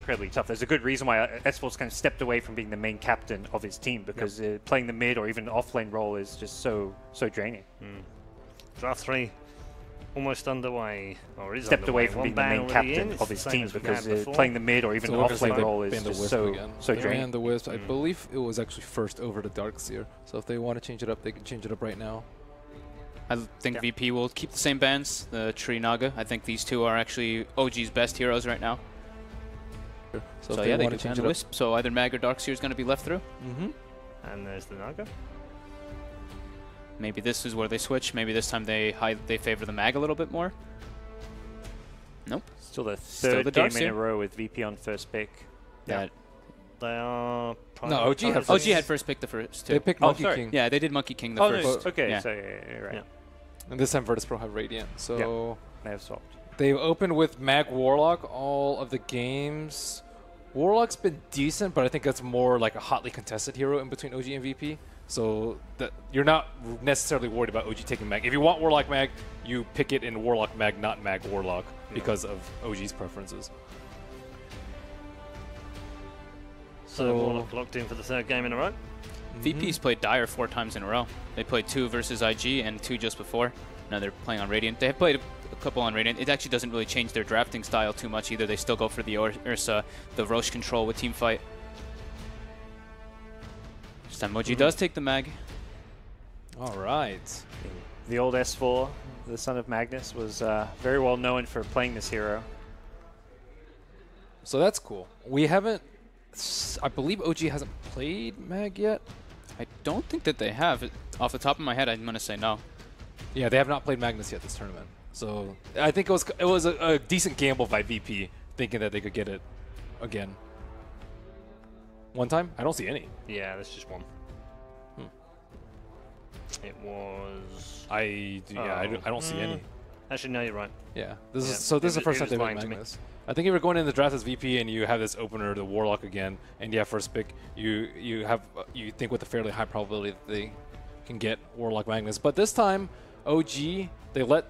incredibly tough. There's a good reason why Esports kind of stepped away from being the main captain of his team, because playing the mid or even off-lane role is just so draining. Draft 3 almost underway, or is stepped underway. away from being the main captain of his team, because playing the mid or even off-lane role is just so draining. And the Wisp, I believe it was actually first over to Darkseer, so if they want to change it up, they can change it up right now. I think VP will keep the same bans, the Tree Naga. I think these two are actually OG's best heroes right now. So yeah, they can change the Wisp. So either Mag or Darkseer is going to be left through. And there's the Naga. Maybe this is where they switch. Maybe this time they favor the Mag a little bit more. Nope. Still the third game in a row with VP on first pick. Yeah. They are... No, OG had first pick the first two. They picked Monkey King. Yeah, they did Monkey King the first. Okay, yeah. so yeah, right. And this time Virtus Pro have Radiant, so... They have swapped. They opened with Mag Warlock all of the games. Warlock's been decent, but I think that's more like a hotly contested hero in between OG and VP. So you're not necessarily worried about OG taking Mag. If you want Warlock Mag, you pick it in Warlock Mag, not Mag Warlock, because of OG's preferences. So Warlock locked in for the third game in a row. VP's played Dire 4 times in a row. They played 2 versus IG and 2 just before. Now they're playing on Radiant. They have played a couple on Radiant. It actually doesn't really change their drafting style too much either. They still go for the Ursa, the Roche control with Teamfight. This time OG does take the Mag. All right. The old S4, the son of Magnus, was very well known for playing this hero. So that's cool. We haven't... I believe OG hasn't played Mag yet. I don't think that they have. Off the top of my head, I'm going to say no. Yeah, they have not played Magnus yet this tournament. So I think it was a decent gamble by VP, thinking that they could get it again. One time? I don't see any. Yeah, there's just one. It was... I don't see any. Actually, no, you're right. Yeah. This is the first time they've played Magnus. I think if you're going in the draft as VP and you have this opener, the Warlock again, and you have first pick, you think with a fairly high probability that they can get Warlock Magnus. But this time, OG, they let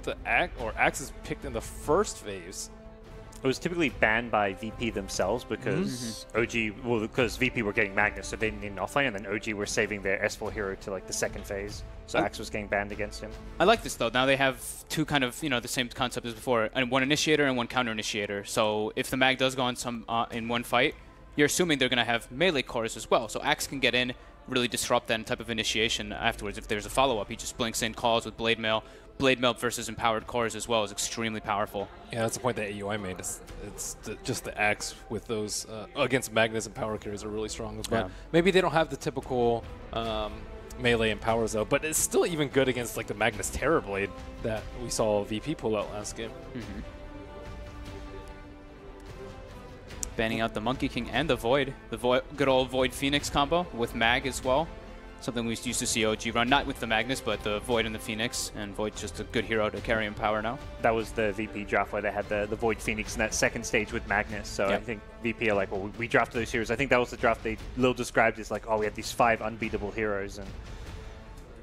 the Axe is picked in the first phase. It was typically banned by VP themselves because because VP were getting Magnus, so they didn't need an offlane, and then OG were saving their S4 hero to like the second phase. So Axe was getting banned against him. I like this though. Now they have two kind of, the same concept as before, and one initiator and one counter initiator. So if the Mag does go on in one fight, you're assuming they're going to have melee cores as well. So Axe can get in, really disrupt that type of initiation afterwards. If there's a follow-up, he just blinks in, calls with Blade Mail. Blade Mail versus empowered cores as well is extremely powerful. Yeah, that's the point that AUI made. It's just the Axe with those against Magnus and power carries are really strong as well. Yeah. Maybe they don't have the typical melee and powers though, but it's still even good against like the Magnus Terrorblade that we saw VP pull out last game. Banning out the Monkey King and the Void. The good old Void Phoenix combo with Mag as well. Something we used to see OG run, not with the Magnus, but the Void and the Phoenix. And Void's just a good hero to carry in power now. That was the VP draft where they had the Void Phoenix in that second stage with Magnus. So I think VP are like, well, we drafted those heroes. I think that was the draft Lil described as like, oh, we had these 5 unbeatable heroes, and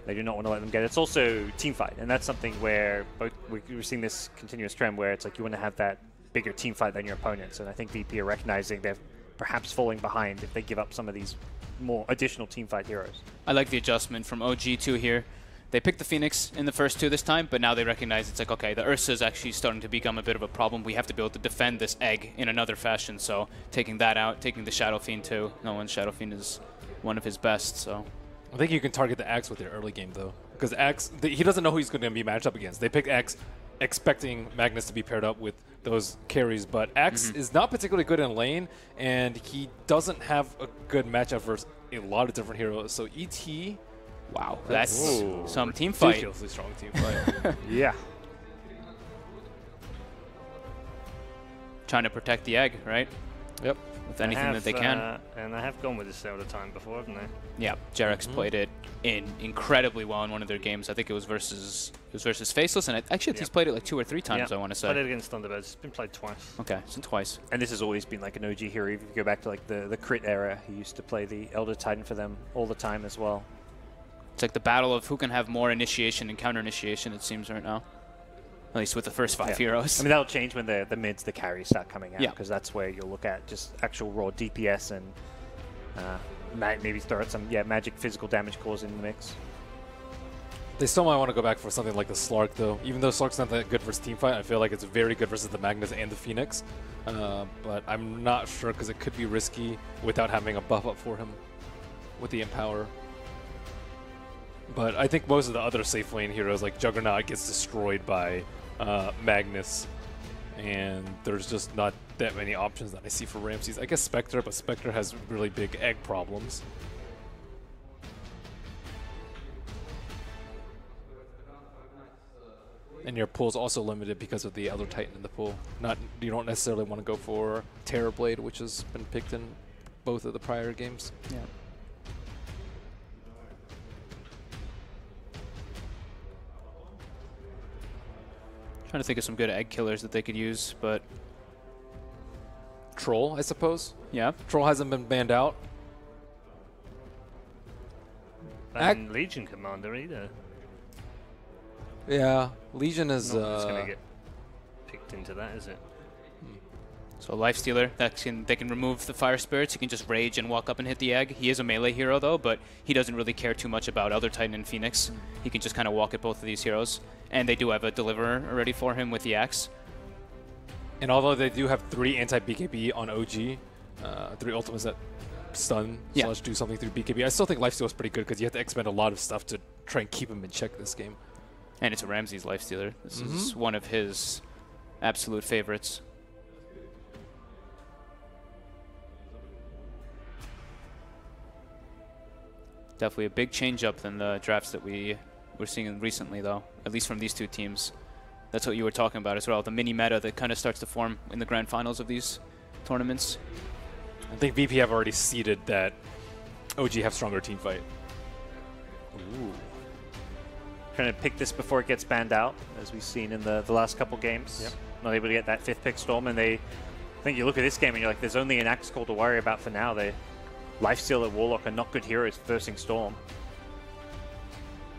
they do not want to let them get it. It's also team fight, and that's something where we're seeing this continuous trend where it's like you want to have that bigger team fight than your opponents. And I think VP are recognizing they're perhaps falling behind if they give up some of these more additional teamfight heroes. I like the adjustment from OG2 here. They picked the Phoenix in the first 2 this time, but now they recognize it's like, okay, the Ursa is actually starting to become a bit of a problem. We have to be able to defend this egg in another fashion, so taking that out, taking the Shadow Fiend too. No one's Shadow Fiend is one of his best, so. I think you can target the Axe with your early game though, because Axe, he doesn't know who he's going to be matched up against. They picked Axe expecting Magnus to be paired up with those carries, but Axe is not particularly good in lane, and he doesn't have a good matchup versus a lot of different heroes. So ET, wow, that's some team fight. Ridiculously strong team fight. Yeah. Trying to protect the egg, right? Yep. With anything that they can. And they have gone with this Zelda time before, haven't they? Yeah, Jarex played it incredibly well in one of their games. I think it was versus Faceless, and actually he's played it like 2 or 3 times, I want to say. Played it against Thunderbirds. It's been played twice. Okay, so twice. And this has always been like an OG hero. If you go back to like the Crit era, he used to play the Elder Titan for them all the time as well. It's like the battle of who can have more initiation and counter initiation, it seems right now. at least with the first 5 heroes. I mean, that'll change when the mids, the carries start coming out, Yeah. because that's where you'll look at just actual raw DPS and maybe throw out some magic physical damage cores in the mix. They still might want to go back for something like the Slark, though. Even though Slark's not that good versus teamfight, I feel like it's very good versus the Magnus and the Phoenix. But I'm not sure because it could be risky without having a buff up for him with the Empower. But I think most of the other safe lane heroes, like Juggernaut, gets destroyed by Magnus. And there's just not that many options that I see for Ramses. I guess Spectre, but Spectre has really big egg problems. And your pool's also limited because of the Elder Titan in the pool. You don't necessarily want to go for Terrorblade, which has been picked in both of the prior games. Yeah. Trying to think of some good egg killers that they could use, but Troll, I suppose. yeah. Troll hasn't been banned out. And Legion Commander either. Yeah, Legion is. Not going to get picked into that, is it? So Lifestealer, they can remove the Fire Spirits. He can just rage and walk up and hit the egg. He is a melee hero though, but he doesn't really care too much about Elder Titan and Phoenix. He can just kind of walk at both of these heroes. And they do have a Deliverer already for him with the axe. And although they do have 3 anti-BKB on OG, 3 ultimates that stun / do something through BKB, I still think Lifesteal is pretty good because you have to expend a lot of stuff to try and keep him in check this game. And it's a Ramses Lifestealer. This is one of his absolute favorites. Definitely a big change up than the drafts that we were seeing recently, though, at least from these two teams. That's what you were talking about as well, the mini meta that kind of starts to form in the grand finals of these tournaments. I think VP have already seeded that OG have stronger team fight. Ooh. Trying to pick this before it gets banned out, as we've seen in the last couple games. Yep. Not able to get that 5th pick Storm, and I think you look at this game and you're like, there's only an Axe Call to worry about for now. Lifesteal and Warlock are not good heroes versing Storm.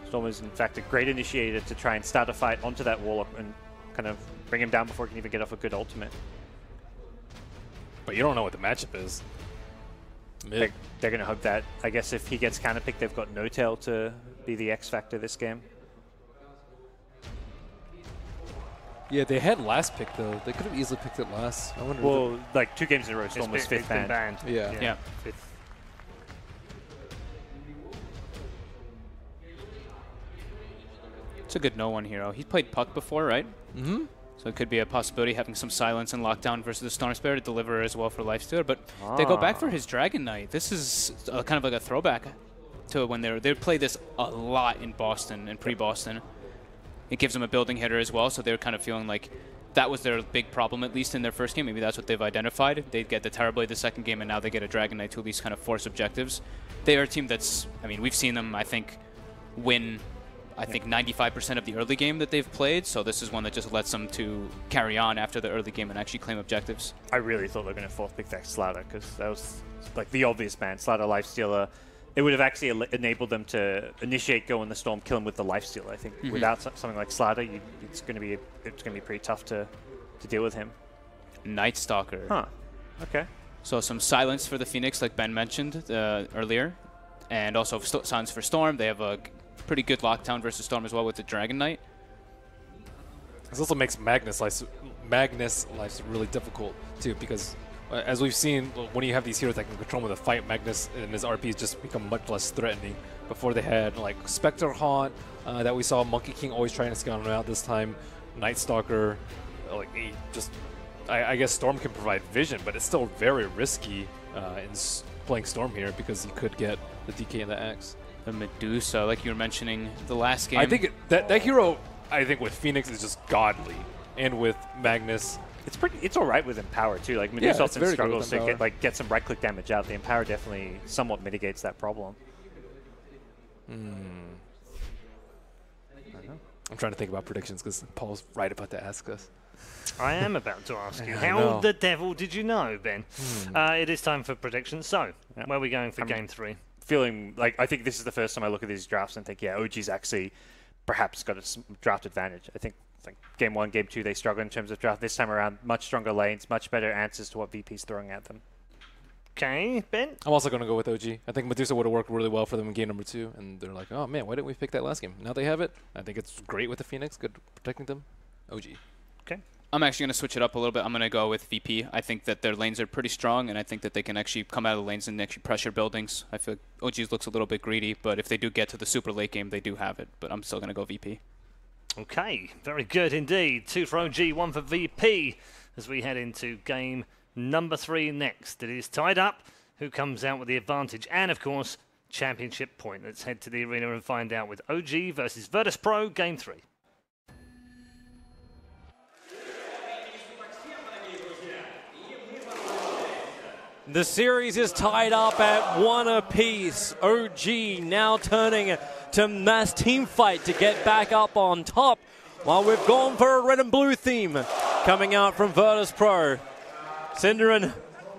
Storm is in fact a great initiator to try and start a fight onto that Warlock and kind of bring him down before he can even get off a good ultimate. But you don't know what the matchup is. They're going to hope that, I guess if he gets counterpicked, they've got No Tail to be the X factor this game. Yeah, they had last pick though. They could have easily picked it last. I wonder. Well, like 2 games in a row, Storm was 5th been banned. Yeah. 5th. It's a good no-one hero. He's played Puck before, right? Mm-hmm. So it could be a possibility having some silence and lockdown versus the Storm Spirit, Deliverer as well for Lifestealer. But they go back for his Dragon Knight. This is kind of like a throwback to when they played this a lot in Boston and pre-Boston. It gives them a building hitter as well, so they're kind of feeling like that was their big problem, at least in their first game. Maybe that's what they've identified. They'd get the Terrorblade the second game, and now they get a Dragon Knight to at least kind of force objectives. They are a team that's, I mean, we've seen them, I think, win 95% of the early game that they've played, so this is one that just lets them to carry on after the early game and actually claim objectives. I really thought they were going to 4th pick that Slatter, because that was like the obvious ban. Slatter, Lifestealer. It would have actually enabled them to initiate, go in the Storm, kill him with the Lifestealer. I think without something like Slatter, it's going to be pretty tough to deal with him. Night Stalker. Huh. Okay. So some silence for the Phoenix, like Ben mentioned earlier, and also silence for Storm. They have a pretty good lockdown versus Storm as well with the Dragon Knight. This also makes Magnus life really difficult too, because as we've seen, when you have these heroes that can control with a fight, Magnus and his RPs just become much less threatening. Before they had like Spectre Haunt that we saw Monkey King always trying to scout him out. This time, Night Stalker, like I guess Storm can provide vision, but it's still very risky in playing Storm here because you could get the DK and the Axe. The Medusa, like you were mentioning the last game. I think that hero, I think with Phoenix is just godly, and with Magnus, it's all right with Empower too. Like Medusa often struggles to get some right-click damage out. The Empower definitely somewhat mitigates that problem. I don't know. I'm trying to think about predictions because Paul's right about to ask us. I am about to ask you. How the devil did you know, Ben? It is time for predictions. So, where are we going for Game 3? Feeling like I think this is the first time I look at these drafts and think, yeah, OG's actually perhaps got a draft advantage. I think I think game 1, game 2, they struggled in terms of draft. This time around, much stronger lanes, much better answers to what VP's throwing at them. Okay, Ben? I'm also going to go with OG. I think Medusa would have worked really well for them in game number 2, and they're like, oh man, why didn't we pick that last game? Now they have it. I think it's great with the Phoenix, good protecting them. OG. Okay. I'm actually going to switch it up a little bit. I'm going to go with VP. I think that their lanes are pretty strong, and I think that they can actually come out of the lanes and actually pressure buildings. I feel like OG's looks a little bit greedy, but if they do get to the super late game, they do have it. But I'm still going to go VP. Okay, very good indeed. 2 for OG, 1 for VP as we head into game number 3 next. It is tied up. Who comes out with the advantage? And, of course, championship point. Let's head to the arena and find out with OG versus Virtus.pro, game 3. The series is tied up at 1 apiece. OG now turning to mass team fight to get back up on top, while we've gone for a red and blue theme coming out from Virtus.pro. Synderen,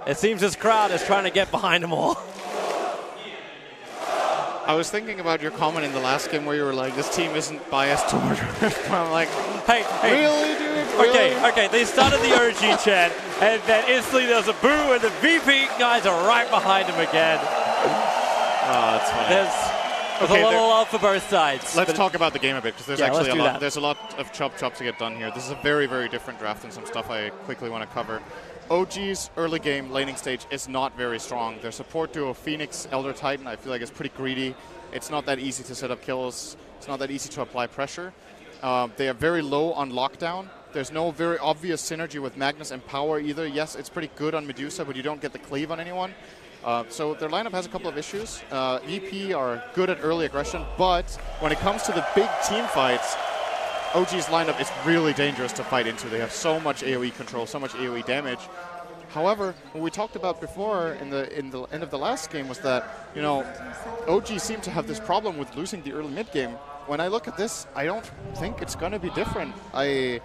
it seems this crowd is trying to get behind them all. I was thinking about your comment in the last game where you were like, this team isn't biased toward Rift. I'm like, hey, really, dude? Really? Okay, they started the OG chant, and then instantly there's a boo, and the VP guys are right behind him again. Oh, that's funny. There's a little love for both sides. Let's talk about the game a bit, because there's actually there's a lot of chop to get done here. This is a very, very different draft than some stuff I quickly want to cover. OG's early game laning stage is not very strong. Their support duo, Phoenix, Elder Titan, I feel like is pretty greedy. It's not that easy to set up kills. It's not that easy to apply pressure. They are very low on lockdown. There's no very obvious synergy with Magnus and Power either. Yes, it's pretty good on Medusa, but you don't get the cleave on anyone. So their lineup has a couple of issues. EP are good at early aggression, but when it comes to the big team fights, OG's lineup is really dangerous to fight into. They have so much AoE control, so much AoE damage. However, what we talked about before in the end of the last game was that, you know, OG seemed to have this problem with losing the early mid game. When I look at this, I don't think it's going to be different. I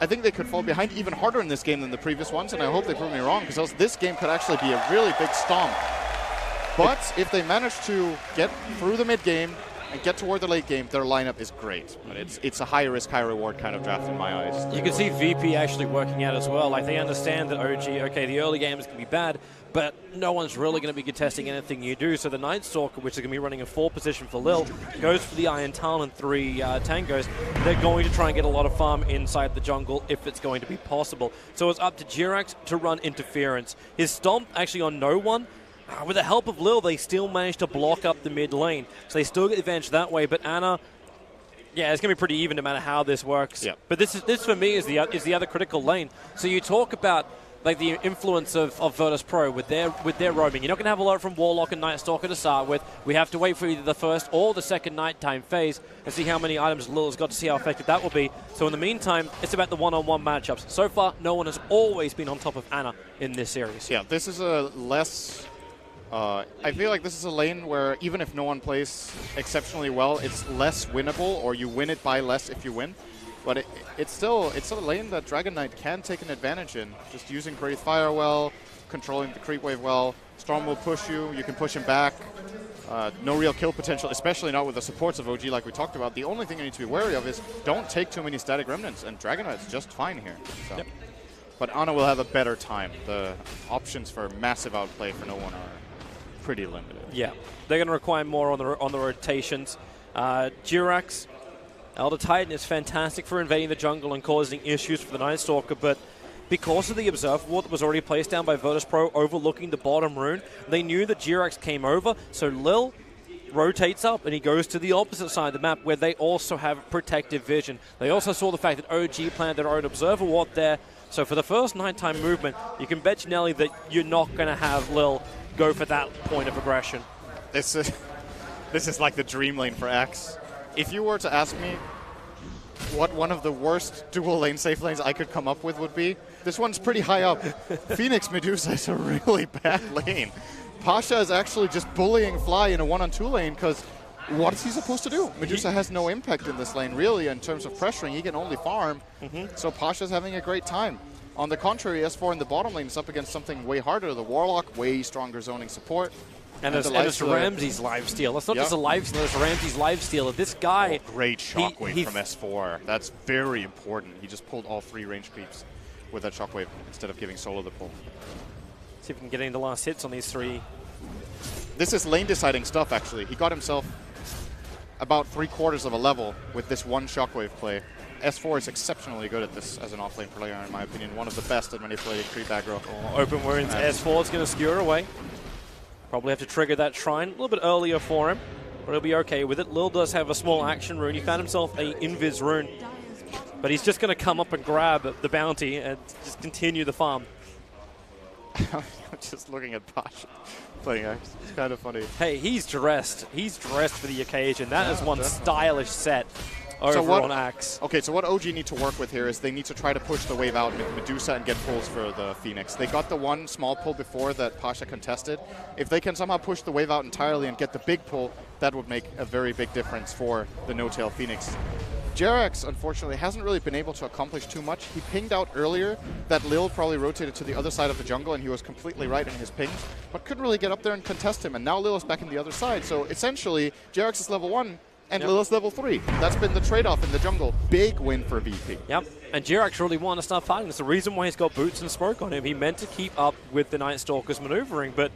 think they could fall behind even harder in this game than the previous ones, and I hope they prove me wrong, because this game could actually be a really big stomp. But if they manage to get through the mid game and get toward the late game, their lineup is great. But it's a high-risk, high-reward kind of draft in my eyes. You can see VP actually working out as well. Like, they understand that OG, okay, the early games can be bad, but no one's really going to be contesting anything you do. So the Night Stalker, which is going to be running a 4 position for Lil, goes for the Iron Talon and 3 tangos. They're going to try and get a lot of farm inside the jungle if it's going to be possible. So it's up to Jirax to run interference. His stomp actually on no one. With the help of Lil, they still managed to block up the mid lane. So they still get the advantage that way. But Ana, yeah, it's going to be pretty even no matter how this works. Yep. But this for me is the other critical lane. So you talk about like the influence of Virtus.pro with their roaming. You're not going to have a lot from Warlock and Night Stalker to start with. We have to wait for either the first or the second nighttime phase and see how many items Lil has got to see how effective that will be. So in the meantime, it's about the one-on-one matchups. So far, no one has always been on top of Ana in this series. Yeah, this is a less... I feel like this is a lane where even if no one plays exceptionally well, it's less winnable, or you win it by less if you win. But it's still a lane that Dragon Knight can take an advantage in. Just using Breathe Fire well, controlling the creep wave well. Storm will push you, you can push him back. No real kill potential, especially not with the supports of OG like we talked about. The only thing you need to be wary of is don't take too many static remnants, and Dragon Knight's just fine here. So. Yep. But Ana will have a better time. The options for massive outplay for no one are pretty limited. Yeah, they're going to require more on the rotations. Jirax, Elder Titan is fantastic for invading the jungle and causing issues for the Night Stalker, but because of the Observer Ward that was already placed down by Virtus.pro overlooking the bottom rune, they knew that Jirax came over, so Lil rotates up and he goes to the opposite side of the map where they also have protective vision. They also saw the fact that OG planted their own Observer Ward there, so for the first nighttime movement, you can bet Nelly that you're not going to have Lil go for that point of aggression. This is like the dream lane for Axe. If you were to ask me what one of the worst dual lane safe lanes I could come up with would be, this one's pretty high up. Phoenix Medusa is a really bad lane. Pasha is actually just bullying Fly in a 1-on-2 lane because what is he supposed to do? Medusa has no impact in this lane really in terms of pressuring. He can only farm. So Pasha's having a great time. On the contrary, S4 in the bottom lane is up against something way harder. The Warlock, way stronger zoning support. And it's Ramsey's lifesteal. It's not just a lifesteal, it's Ramsey's lifesteal. This guy... Oh, great shockwave from S4. That's very important. He just pulled all 3 range creeps with that shockwave instead of giving Solo the pull. See if we can get any of the last hits on these 3. This is lane deciding stuff, actually. He got himself about 3/4 of a level with this one shockwave play. S4 is exceptionally good at this as an offlane player, in my opinion. One of the best at manipulating creep aggro. Open wounds, S4 is going to skewer away. Probably have to trigger that shrine a little bit earlier for him, but he'll be okay with it. Lil does have a small action rune. He found himself a invis rune, but he's just going to come up and grab the bounty and just continue the farm. I'm just looking at Pasha playing Axe. It's kind of funny. Hey, he's dressed. He's dressed for the occasion. That is one stylish set over on Axe. Okay, so what OG need to work with here is they need to try to push the wave out Medusa and get pulls for the Phoenix. They got the one small pull before that Pasha contested. If they can somehow push the wave out entirely and get the big pull, that would make a very big difference for the no-tail Phoenix. Jerax, unfortunately, hasn't really been able to accomplish too much. He pinged out earlier that Lil probably rotated to the other side of the jungle, and he was completely right in his ping, but couldn't really get up there and contest him, and now Lil is back in the other side. So essentially, Jerax is level 1, and Lil is level 3. That's been the trade-off in the jungle. Big win for VP. Yep, and Jerax really wanted to start fighting. It's the reason why he's got boots and smoke on him. He meant to keep up with the Night Stalker's maneuvering, but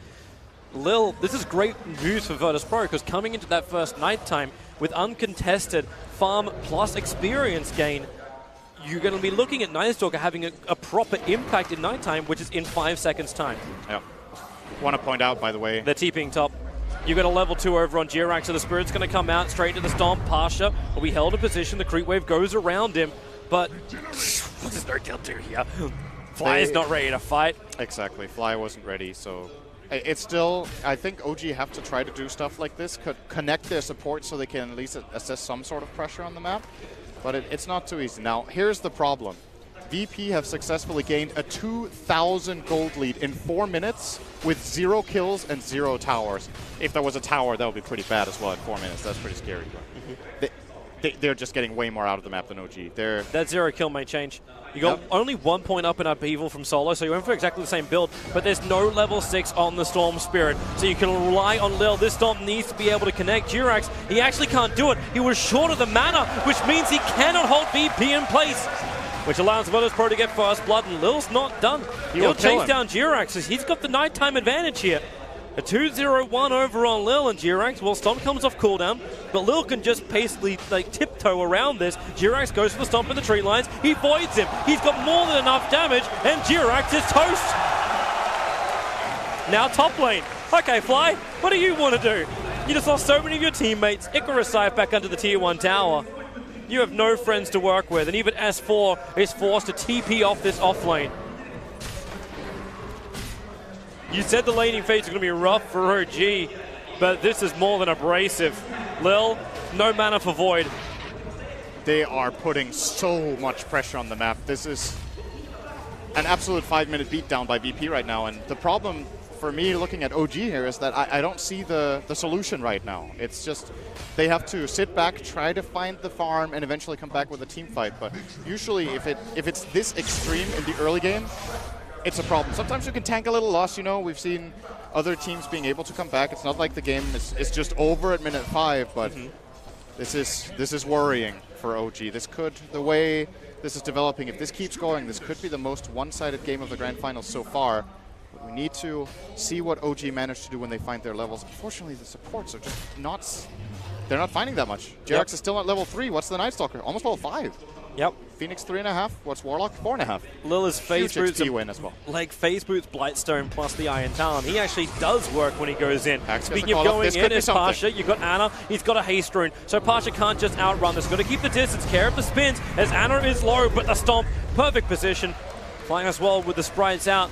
Lil, this is great news for Virtus Pro, because coming into that first nighttime with uncontested farm plus experience gain, you're going to be looking at Night Stalker having a proper impact in nighttime, which is in 5 seconds' time. Yeah. Want to point out, by the way, they're TPing top. You got a level 2 over on Jerax, so the Spirit's going to come out straight to the Stomp. Pasha will be held in position. The creep wave goes around him, but what does No-Tail do here? Fly is not ready to fight. Exactly. Fly wasn't ready, so it's still, I think OG have to try to do stuff like this, connect their support so they can at least assess some sort of pressure on the map, but it's not too easy. Now, here's the problem. VP have successfully gained a 2,000 gold lead in 4 minutes with 0 kills and 0 towers. If there was a tower, that would be pretty bad as well in 4 minutes. That's pretty scary. They're just getting way more out of the map than OG. That 0 kill may change. You got only 1 point up in upheaval from Solo, so you went for exactly the same build, but there's no level 6 on the Storm Spirit, so you can rely on Lil. This Storm needs to be able to connect. Jerax, he actually can't do it. He was short of the mana, which means he cannot hold VP in place, which allows Virtus Pro to get first blood, and Lil's not done. He'll chase down Jerax, as he's got the nighttime advantage here. A 2-0-1 over on Lil and Jerax. Well, Stomp comes off cooldown, but Lil can just basically tiptoe around this. Jerax goes for the Stomp in the tree lines. He voids him. He's got more than enough damage, and Jerax is toast. Now top lane. Okay, Fly, what do you want to do? You just lost so many of your teammates. Icarus side back under the tier 1 tower. You have no friends to work with, and even S4 is forced to TP off this offlane. You said the laning phase is going to be rough for OG, but this is more than abrasive. Lil, no mana for Void. They are putting so much pressure on the map. This is an absolute 5-minute beatdown by VP right now, and the problem for me looking at OG here is that I don't see the solution right now. It's just they have to sit back, try to find the farm, and eventually come back with a team fight. But usually if it's this extreme in the early game, it's a problem. Sometimes you can tank a little loss, you know. We've seen other teams being able to come back. It's not like the game is just over at minute 5, but this is worrying for OG. This could, the way this is developing, if this keeps going, this could be the most one-sided game of the Grand Finals so far. But we need to see what OG managed to do when they find their levels. Unfortunately, the supports are just not, they're not finding that much. Jerax is still at level 3. What's the Night Stalker? Almost level 5. Yep. Phoenix 3.5. What's Warlock? 4.5. Lil is phase boots win as well. Like phase boots, Blightstone plus the Iron Talon. He actually does work when he goes in. Speaking of going in, it's Pasha. You've got Ana. He's got a haste rune, so Pasha can't just outrun this. Got to keep the distance, care of the spins as Ana is low, but the Stomp, perfect position. Flying as well with the sprites out.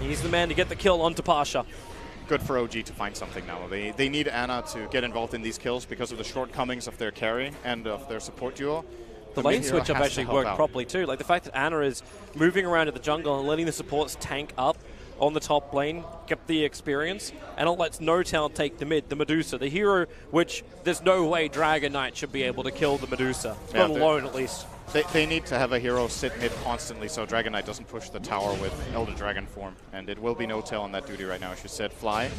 He's the man to get the kill onto Pasha. Good for OG to find something now. They need Ana to get involved in these kills because of the shortcomings of their carry and of their support duo. The lane switch up actually worked properly too. Like the fact that Ana is moving around in the jungle and letting the supports tank up on the top lane, get the experience, and it lets No-Tail take the mid, the Medusa, the hero which there's no way Dragon Knight should be able to kill the Medusa. Not alone at least. They need to have a hero sit mid constantly so Dragon Knight doesn't push the tower with Elder Dragon form. And it will be no tail on that duty right now, as you said. Fly,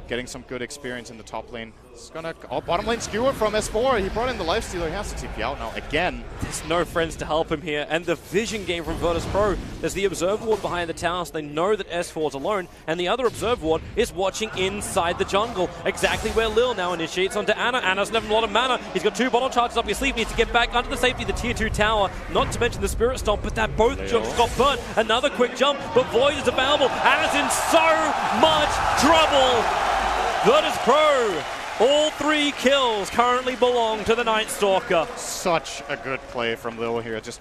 getting some good experience in the top lane. It's gonna bottom lane skewer from S4. He brought in the Lifestealer. He has to TP out now again. There's no friends to help him here. And the vision game from Virtus Pro. There's the Observer Ward behind the tower, so they know that S4 is alone. And the other Observer Ward is watching inside the jungle. Exactly where Lil now initiates onto Ana. Ana's never a lot of mana. He's got 2 bottle charges up his sleeve. Needs to get back under the safety of the tier 2 tower. Not to mention the Spirit Stomp, but that both jumps got burnt. Another quick jump, but Void is available. Ana's in so much trouble. Virtus Pro. All 3 kills currently belong to the Night Stalker. Such a good play from Lil here. Just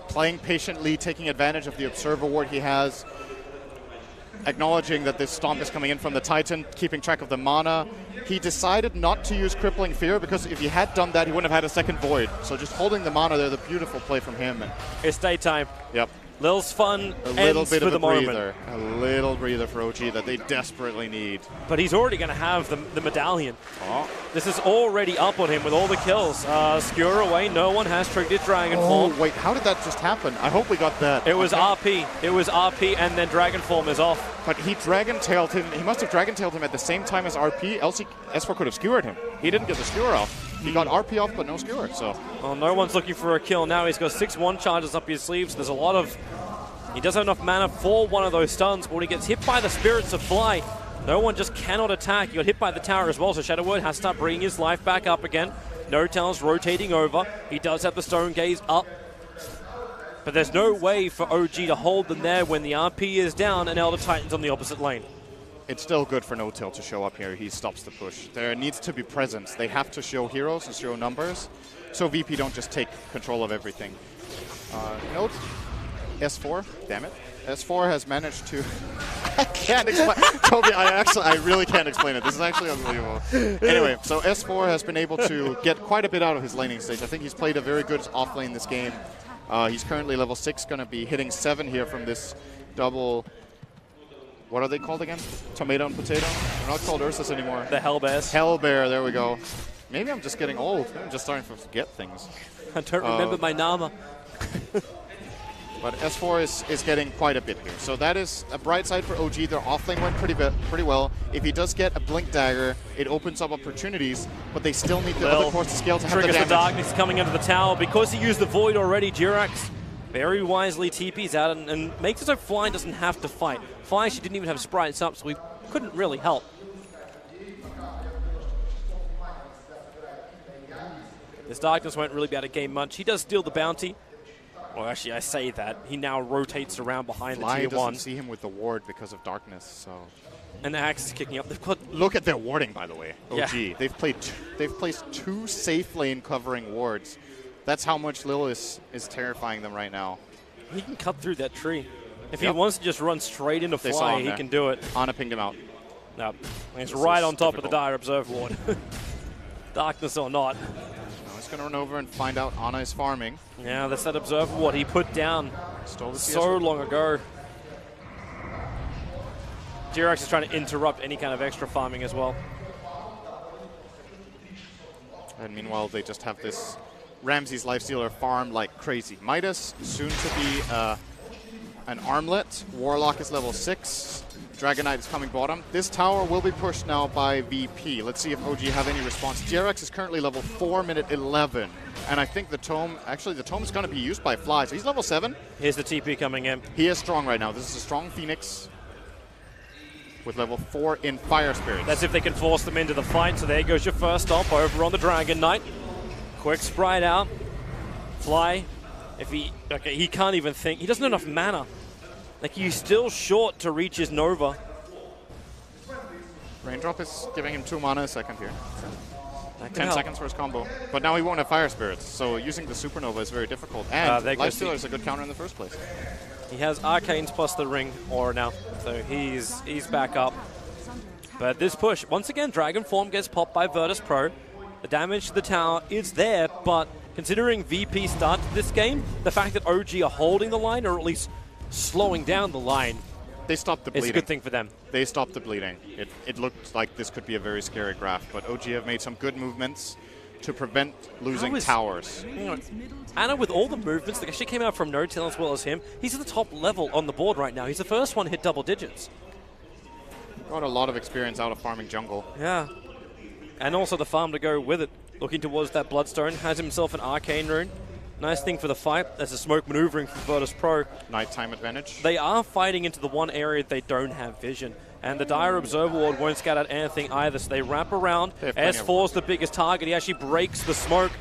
playing patiently, taking advantage of the Observer Ward he has. Acknowledging that this Stomp is coming in from the Titan, keeping track of the mana. He decided not to use Crippling Fear because if he had done that, he wouldn't have had a second Void. So just holding the mana there, the beautiful play from him. And it's daytime. Yep. Lil's fun a little ends bit for of the a moment. breather. A little breather for OG that they desperately need. But he's already going to have the medallion. Oh. This is already up on him with all the kills. Skewer away, no one has triggered Dragon Form. Oh, wait, how did that just happen? I hope we got that. It was RP. It was RP and then Dragon Form is off. But he Dragon-tailed him. He must have Dragon-tailed him at the same time as RP, else S4 could have skewered him. He didn't get the skewer off. He got RP off, but no skewer, so. Well, no one's looking for a kill now. He's got 6 1-charges up his sleeves. There's a lot of... He doesn't have enough mana for one of those stuns, but when he gets hit by the Spirits of Fly, no one just cannot attack. He got hit by the tower as well, so Shadow Word has to start bringing his life back up again. No Tail's rotating over. He does have the Stone Gaze up. But there's no way for OG to hold them there when the RP is down and Elder Titan's on the opposite lane. It's still good for No Tail to show up here. He stops the push. There needs to be presence. They have to show heroes and show numbers, so VP don't just take control of everything. Note S4, damn it. S4 has managed to... I can't explain. Toby, I really can't explain it. This is actually unbelievable. Anyway, so S4 has been able to get quite a bit out of his laning stage. I think he's played a very good off lane this game. He's currently level 6, going to be hitting 7 here from this double... What are they called again? Tomato and potato? They're not called Ursus anymore. The Hellbears. Hellbear, there we go. Maybe I'm just getting old. I'm just starting to forget things. I don't remember my Nama. But S4 is getting quite a bit here. So that is a bright side for OG. Their offlane went pretty well. If he does get a Blink Dagger, it opens up opportunities, but they still need the other cores to scale to have the damage. Triggers the darkness coming into the tower. Because he used the Void already, Jirax very wisely TPs out and makes it so Fly doesn't have to fight. Fly, she didn't even have sprites up, so he couldn't really help. This darkness won't really be able to gain much. He does steal the bounty. Well, actually, I say that. He now rotates around behind Fly the tier 1. doesn't see him with the ward because of darkness, so... And the Axe is kicking up. They've got... Look at their warding, by the way. OG. Yeah. They've placed 2 safe lane covering wards. That's how much Lil is terrifying them right now. He can cut through that tree. If he wants to just run straight into Fly, he can do it. Ana pinged him out. No, he's right on top of the Dire Observe Ward. Darkness or not. He's going to run over and find out Ana is farming. Yeah, that's that Observer Ward he put down so long ago. Jirax is trying to interrupt any kind of extra farming as well. And meanwhile, they just have this Ramsey's Lifestealer farm like crazy. Midas, soon to be an armlet. Warlock is level 6. Dragon Knight is coming bottom. This tower will be pushed now by VP. Let's see if OG have any response. Jirax is currently level 4, minute 11. And I think the Tome, actually the Tome is going to be used by Fly. So he's level 7. Here's the TP coming in. He is strong right now. This is a strong Phoenix with level 4 in Fire Spirits. That's if they can force them into the fight. So there goes your first stop over on the Dragon Knight. Quick sprite out. Fly, if he can't even think. He doesn't have enough mana. Like, he's still short to reach his Nova. Raindrop is giving him 2 mana a second here. 10 seconds for his combo. But now he won't have Fire Spirits, so using the Supernova is very difficult. And Lifestealer is a good counter in the first place. He has Arcanes plus the Ring Aura now, so he's back up. But this push, once again, Dragon Form gets popped by Virtus Pro. The damage to the tower is there, but considering VP started this game, the fact that OG are holding the line, or at least slowing down the line, they stopped the bleeding. It's a good thing for them. They stopped the bleeding. It looked like this could be a very scary graph, but OG have made some good movements. to prevent losing towers. Ana, with all the movements that actually came out from No-Tail as well as him, he's at the top level on the board right now. He's the first one to hit double digits. Got a lot of experience out of farming jungle. Yeah. And also the farm to go with it. Looking towards that Bloodstone, has himself an Arcane Rune. Nice thing for the fight. There's a smoke maneuvering from Virtus Pro. Nighttime advantage. They are fighting into the one area they don't have vision. And the Dire Observer Ward won't scout out anything either, so they wrap around. S4's the biggest target. He actually breaks the smoke.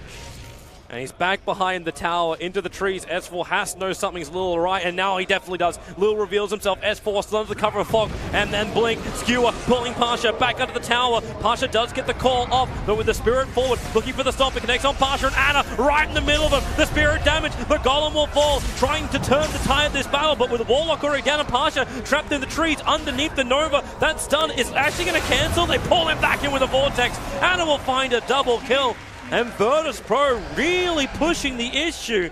And he's back behind the tower, into the trees. S4 has to know something's a little right, and now he definitely does. Lil reveals himself. S4 still under the cover of fog, and then Blink. Skewer pulling Pasha back under the tower. Pasha does get the call off, but with the Spirit forward, looking for the stomp. It connects on Pasha and Ana right in the middle of them. The Spirit damage. The Golem will fall, trying to turn the tide of this battle, but with the Warlock already down and Pasha trapped in the trees underneath the Nova. That stun is actually going to cancel. They pull him back in with a Vortex. Ana will find a double kill. And Virtus Pro really pushing the issue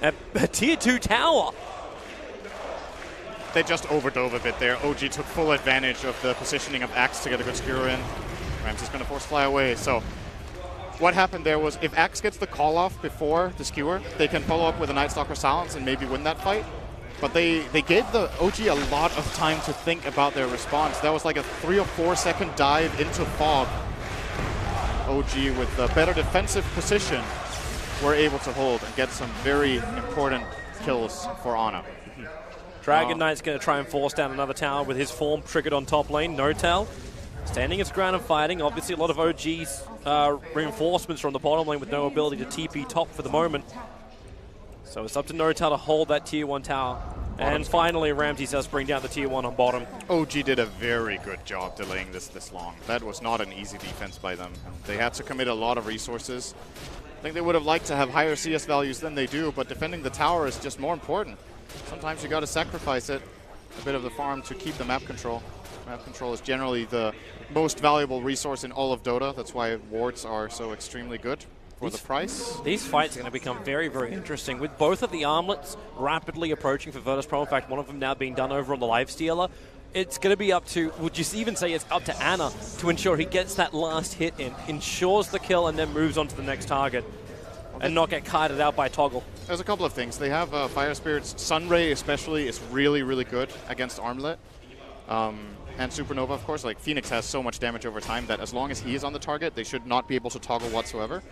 at a tier 2 tower. They just overdove a bit there. OG took full advantage of the positioning of Axe to get a good skewer in. Ramsey's going to force fly away. So what happened there was if Axe gets the call off before the skewer, they can follow up with a Night Stalker Silence and maybe win that fight. But they gave the OG a lot of time to think about their response. That was like a 3 or 4 second dive into fog. OG with a better defensive position were able to hold and get some very important kills for Ana. Dragon Knight's going to try and force down another tower with his form triggered on top lane. No-Tail standing his ground and fighting. Obviously a lot of OG's reinforcements from the bottom lane with no ability to TP top for the moment. So it's up to No-Tail to hold that tier 1 tower. And finally, Ramsey does bring down the tier 1 on bottom. OG did a very good job delaying this long. That was not an easy defense by them. They had to commit a lot of resources. I think they would have liked to have higher CS values than they do, but defending the tower is just more important. Sometimes you got to sacrifice it, a bit of the farm to keep the map control. Map control is generally the most valuable resource in all of Dota. That's why wards are so extremely good. For the price. These fights are going to become very, very interesting, with both of the armlets rapidly approaching for Virtus Pro. In fact, one of them now being done over on the Lifestealer. It's going to be up to, would you even say it's up to Ana to ensure he gets that last hit in, ensures the kill, and then moves on to the next target, and not get kited out by Toggle. There's a couple of things. They have Fire Spirit's Sunray especially is really, really good against Armlet. And Supernova, of course. Like, Phoenix has so much damage over time that as long as he is on the target, they should not be able to toggle whatsoever.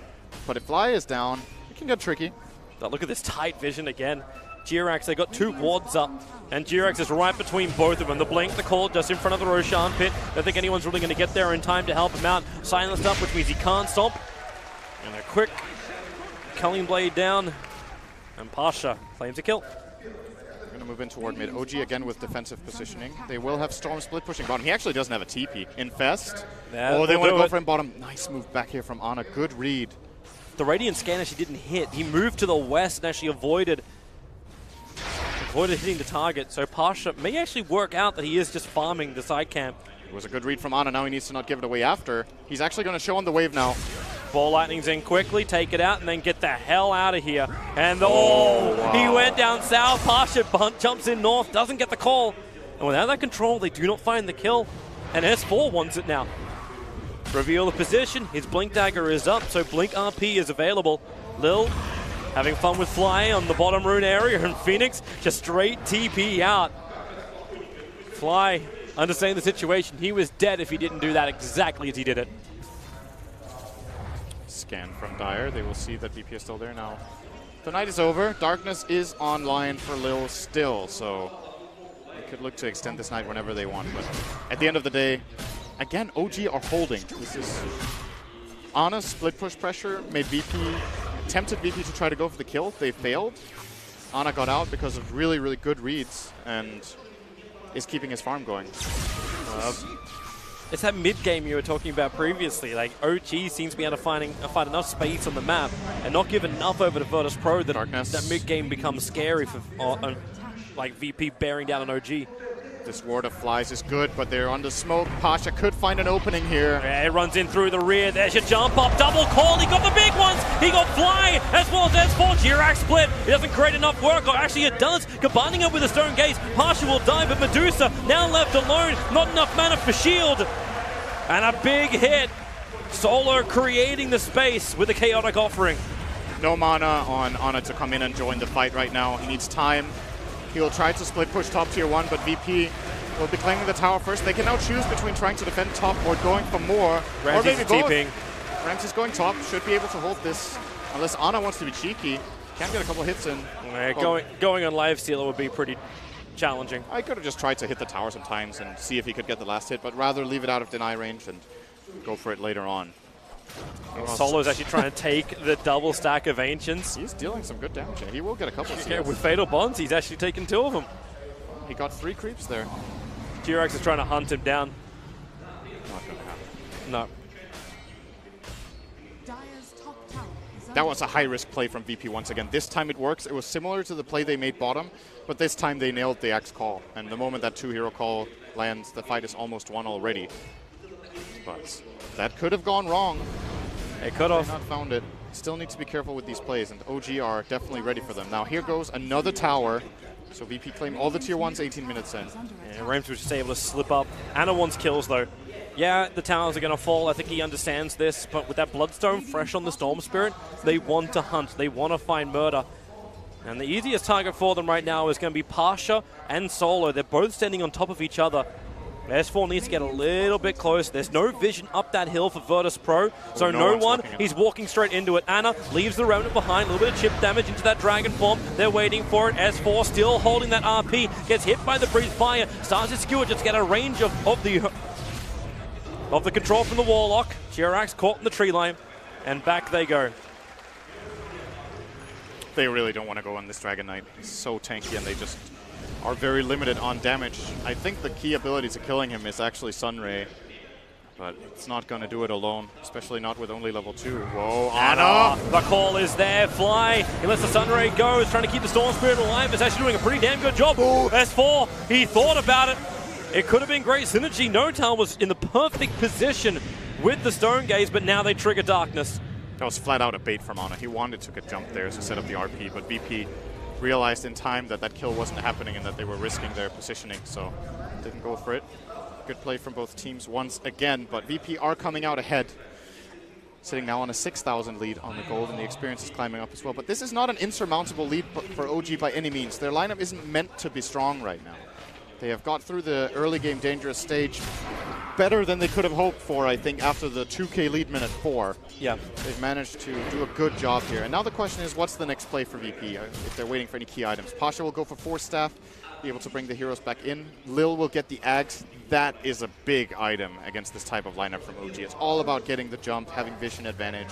But if Fly is down, it can get tricky. But look at this tight vision again. Jirax, they got 2 wards up, and Jirax is right between both of them. The Blink, the call, just in front of the Roshan pit. Don't think anyone's really going to get there in time to help him out. Silenced up, which means he can't stomp. And a quick Culling Blade down, and Pasha claims a kill. We're going to move in toward mid. OG again with defensive positioning. They will have Storm split pushing bottom. He actually doesn't have a TP. Infest. Oh, they want to go for him bottom. Nice move back here from Ana. Good read. The Radiant Scan actually didn't hit. He moved to the west and actually avoided hitting the target. So Pasha may actually work out that he is just farming the side camp. It was a good read from Ana. Now he needs to not give it away after. He's actually going to show on the wave now. Ball Lightning's in quickly, take it out, and then get the hell out of here. And wow. He went down south. Pasha jumps in north, doesn't get the call. And without that control, they do not find the kill. And S4 wants it now. Reveal the position. His Blink Dagger is up, so Blink RP is available. Lil having fun with Fly on the bottom rune area, and Phoenix just straight TP out. Fly understanding the situation. He was dead if he didn't do that exactly as he did it. Scan from Dire. They will see that VP is still there now. The night is over. Darkness is online for Lil still, so they could look to extend this night whenever they want. But at the end of the day, again, OG are holding. This is Ana's split push pressure made VP, tempted VP to try to go for the kill. They failed. Ana got out because of really, really good reads and is keeping his farm going. It's that mid-game you were talking about previously. Like, OG seems to be able to find enough space on the map and not give enough over to Virtus Pro that that mid-game becomes scary for like VP bearing down an OG. This ward of flies is good, but they're under smoke. Pasha could find an opening here. Yeah, it runs in through the rear. There's your jump up, double call. He got the big ones. He got Fly as well as S4. Jirax split. It doesn't create enough work, or actually it does. Combining it with a Stone Gaze, Pasha will die, but Medusa now left alone. Not enough mana for shield. And a big hit Solo creating the space with the chaotic offering. No mana on Ana to come in and join the fight right now. He needs time. He will try to split push top tier 1, but VP will be claiming the tower first. They can now choose between trying to defend top or going for more. Ramsey's or maybe both. TPing. Ramsey's going top, should be able to hold this. Unless Ana wants to be cheeky. Can get a couple hits in. Yeah, going on live stealer would be pretty challenging. I could have just tried to hit the tower sometimes and see if he could get the last hit, but rather leave it out of deny range and go for it later on. Solo's actually trying to take the double stack of Ancients. He's dealing some good damage. He will get a couple of CS. Yeah, with Fatal Bonds, he's actually taken 2 of them. He got 3 creeps there. Jirax is trying to hunt him down. Not going to happen. No. That was a high-risk play from VP once again. This time it works. It was similar to the play they made bottom, but this time they nailed the Axe call. And the moment that 2-hero call lands, the fight is almost won already. But that could have gone wrong. It could have. Not found it. Still need to be careful with these plays, and OG are definitely ready for them. Now here goes another tower. So VP claim all the tier 1s 18 minutes in. Yeah, Rames was just able to slip up. Ana wants kills though. Yeah, the towers are going to fall. I think he understands this, but with that Bloodstone fresh on the Storm Spirit, they want to hunt. They want to find murder. And the easiest target for them right now is going to be Pasha and Solo. They're both standing on top of each other. S4 needs to get a little bit close. There's no vision up that hill for Virtus Pro, so no one. He's walking straight into it. Ana leaves the Remnant behind. A little bit of chip damage into that Dragon form. They're waiting for it. S4 still holding that RP. Gets hit by the Breeze Fire. Starts to skewer just to get a range of the control from the Warlock. Jirax caught in the tree line, and back they go. They really don't want to go on this Dragon Knight. He's so tanky, and they just are very limited on damage. I think the key ability to killing him is actually Sunray, but it's not going to do it alone, especially not with only level 2. Whoa, Ana! The call is there. Fly. He lets the Sunray go. He's trying to keep the Storm Spirit alive. It's actually doing a pretty damn good job. Ooh, S4, he thought about it. It could have been great synergy. Notal was in the perfect position with the Stone Gaze, but now they trigger Darkness. That was flat out a bait from Ana. He wanted to get jumped there to set up the RP, but VP realized in time that that kill wasn't happening and that they were risking their positioning, so didn't go for it. Good play from both teams once again, but VP are coming out ahead. Sitting now on a 6,000 lead on the gold, and the experience is climbing up as well. But this is not an insurmountable lead for OG by any means. Their lineup isn't meant to be strong right now. They have got through the early game dangerous stage better than they could have hoped for, I think, after the 2K lead minute 4. Yeah. They've managed to do a good job here. And now the question is, what's the next play for VP if they're waiting for any key items? Pasha will go for Force Staff, be able to bring the heroes back in. Lil will get the Axe. That is a big item against this type of lineup from OG. It's all about getting the jump, having vision advantage.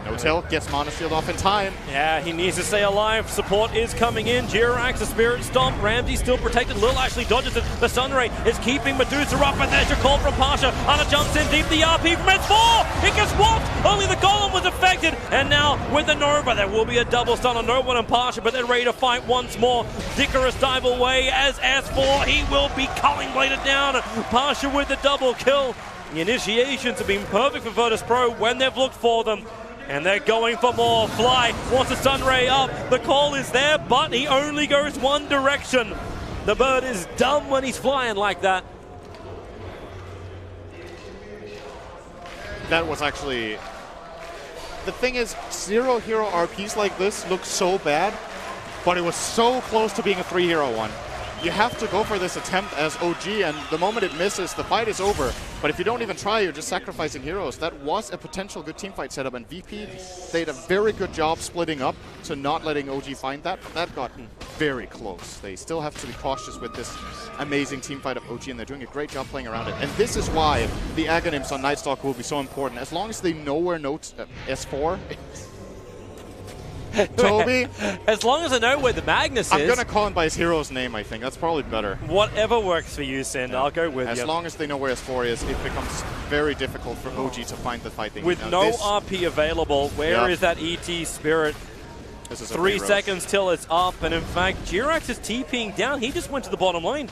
Notel gets Mana Shield off in time. Yeah, he needs to stay alive. Support is coming in. Jirax, the Spirit Stomp. Ramsey still protected. Lil actually dodges it. The Sunray is keeping Medusa up, and there's your call from Pasha. Ana jumps in deep. The RP from S4. It gets swapped. Only the Golem was affected. And now with the Nova, there will be a double stun on Nova and Pasha, but they're ready to fight once more. Dickerous dive away as S4. He will be culling bladed down. Pasha with the double kill. The initiations have been perfect for Virtus Pro when they've looked for them. And they're going for more. Fly wants a Sunray up. The call is there, but he only goes one direction. The bird is dumb when he's flying like that. That was actually... The thing is, 0-hero RPs like this look so bad, but it was so close to being a 3-hero one. You have to go for this attempt as OG, and the moment it misses, the fight is over. But if you don't even try, you're just sacrificing heroes. That was a potential good teamfight setup, and VP, they did a very good job splitting up to not letting OG find that, but that got very close. They still have to be cautious with this amazing teamfight of OG, and they're doing a great job playing around it. And this is why the Aghanims on Nightstalker will be so important. As long as they know where S4 Toby? As long as I know where the Magnus is. I'm going to call him by his hero's name, I think. That's probably better. Whatever works for you, Sin. Yeah. I'll go with you. As long as they know where S4 is, it becomes very difficult for OG to find the fight they need. With no RP available, where is that ET Spirit? This is 3 seconds till it's up, and in fact, Jirax is TPing down. He just went to the bottom lane.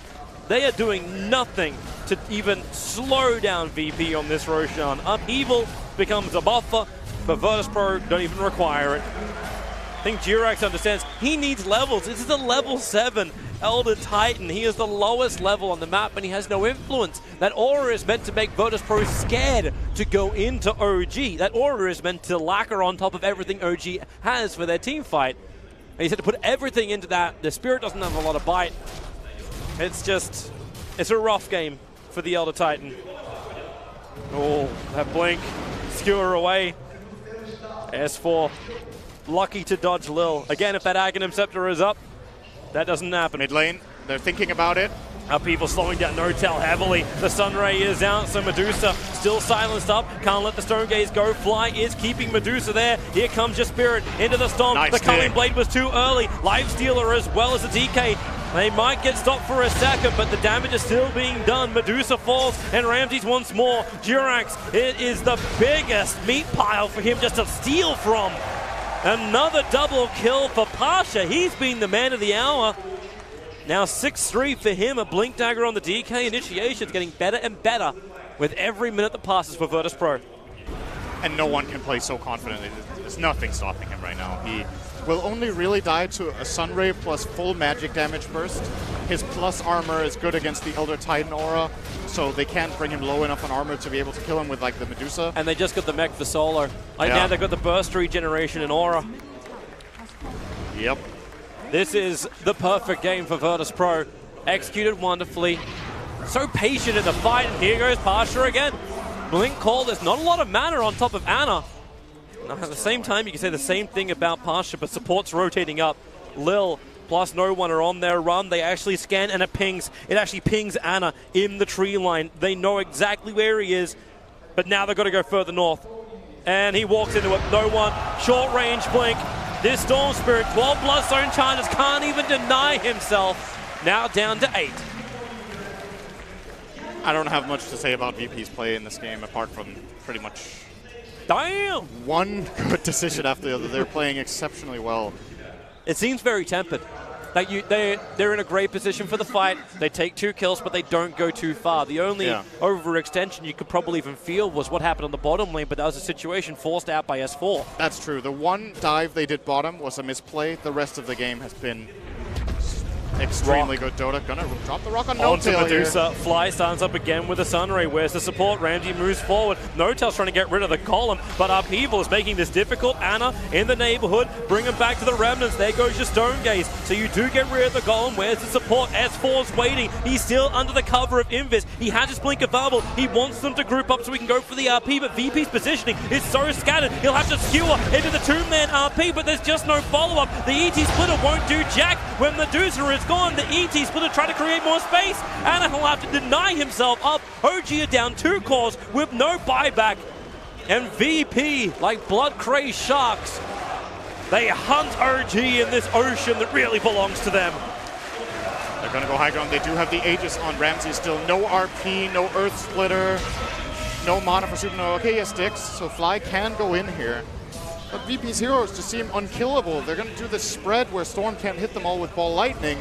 They are doing nothing to even slow down VP on this Roshan. Upheaval becomes a buffer, but Virtus Pro don't even require it. I think Jirax understands he needs levels. This is a level 7. Elder Titan. He is the lowest level on the map, and he has no influence. That aura is meant to make Virtus.pro scared to go into OG. That aura is meant to lacquer on top of everything OG has for their team fight. And he's had to put everything into that. The Spirit doesn't have a lot of bite. It's just, it's a rough game for the Elder Titan. Oh, that blink, skewer away. S4, lucky to dodge Lil. Again, if that Aghanim Scepter is up, that doesn't happen. Mid lane, they're thinking about it. People slowing down Notel heavily. The Sunray is out, so Medusa still silenced up. Can't let the Stone Gaze go. Fly is keeping Medusa there. Here comes your Spirit into the Stomp. Nice the Culling dig. Blade was too early. Lifestealer as well as the DK. They might get stopped for a second, but the damage is still being done. Medusa falls, and Ramses once more. Jirax, it is the biggest meat pile for him just to steal from. Another double kill for Pasha. He's been the man of the hour. Now 6-3 for him, a Blink Dagger on the DK. Initiation's getting better and better with every minute that passes for Virtus.pro. And no one can play so confidently. There's nothing stopping him right now. He will only really die to a Sunray plus full magic damage burst. His plus armor is good against the Elder Titan aura, so they can't bring him low enough on armor to be able to kill him with like the Medusa. And they just got the mech for solo. Now they've got the burst regeneration in aura. Yep. This is the perfect game for Virtus.pro. Executed wonderfully. So patient in the fight, and here goes Pasha again. Blink call, there's not a lot of mana on top of Ana. Now, at the same time, you can say the same thing about Pasha, but support's rotating up. Lil plus no one are on their run. They actually scan, and it pings. It actually pings Ana in the tree line. They know exactly where he is, but now they've got to go further north. And he walks into it, no one. Short range blink. This Storm Spirit, 12 Bloodstone charges, can't even deny himself. Now down to 8. I don't have much to say about VP's play in this game apart from pretty much Damn! one good decision after the other. They're playing exceptionally well. It seems very tempered. Like they're in a great position for the fight. They take 2 kills, but they don't go too far. The only overextension you could probably even feel was what happened on the bottom lane, but that was a situation forced out by S4. That's true. The one dive they did bottom was a misplay. The rest of the game has been extremely good. Dota gonna drop the rock on Onto Notail Medusa. here. Fly stands up again with a Sunray. Where's the support? Ramsey moves forward. Notail's trying to get rid of the column, but Upheaval is making this difficult. Ana in the neighborhood. Bring him back to the Remnants. There goes your Stone Gaze. So you do get rid of the golem. Where's the support? S4's waiting. He's still under the cover of Invis. He has his blink available. He wants them to group up so he can go for the RP, but VP's positioning is so scattered. He'll have to skewer into the 2-man RP, but there's just no follow-up. The ET splitter won't do jack. When Medusa is gone, the ET splitter try to create more space. Ana will have to deny himself up. OG are down 2 cores with no buyback. And VP, like blood-crazed sharks, they hunt OG in this ocean that really belongs to them. They're going to go high ground. They do have the Aegis on Ramsey still. No RP, no Earth Splitter, no mana for Supernova. Okay, yes, Sticks, so Fly can go in here. But VP's heroes just seem unkillable. They're going to do this spread where Storm can't hit them all with Ball Lightning.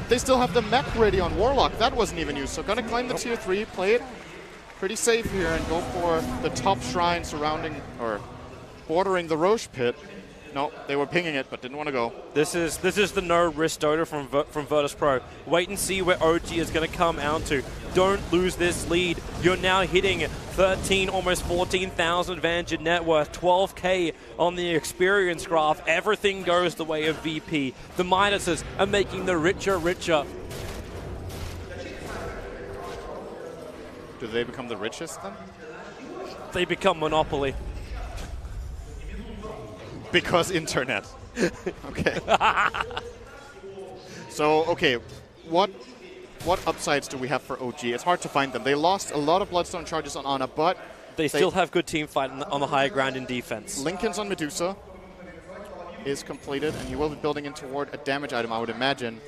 They still have the mech ready on Warlock. That wasn't even used. So going to claim the tier 3, play it pretty safe here, and go for the top shrine surrounding or bordering the Roche pit. No, they were pinging it, but didn't want to go. This is the no-risk Dota from Virtus.pro. Wait and see where OG is going to come out to. Don't lose this lead. You're now hitting 13, almost 14,000 advantage in net worth, 12K on the experience graph. Everything goes the way of VP. The Midases are making the richer. Do they become the richest then? They become Monopoly. Because internet. Okay. So, okay, what upsides do we have for OG? It's hard to find them. They lost a lot of Bloodstone charges on Ana, but they still have good team fight on the higher ground in defense. Lincoln's on Medusa is completed, and he will be building in toward a damage item, I would imagine.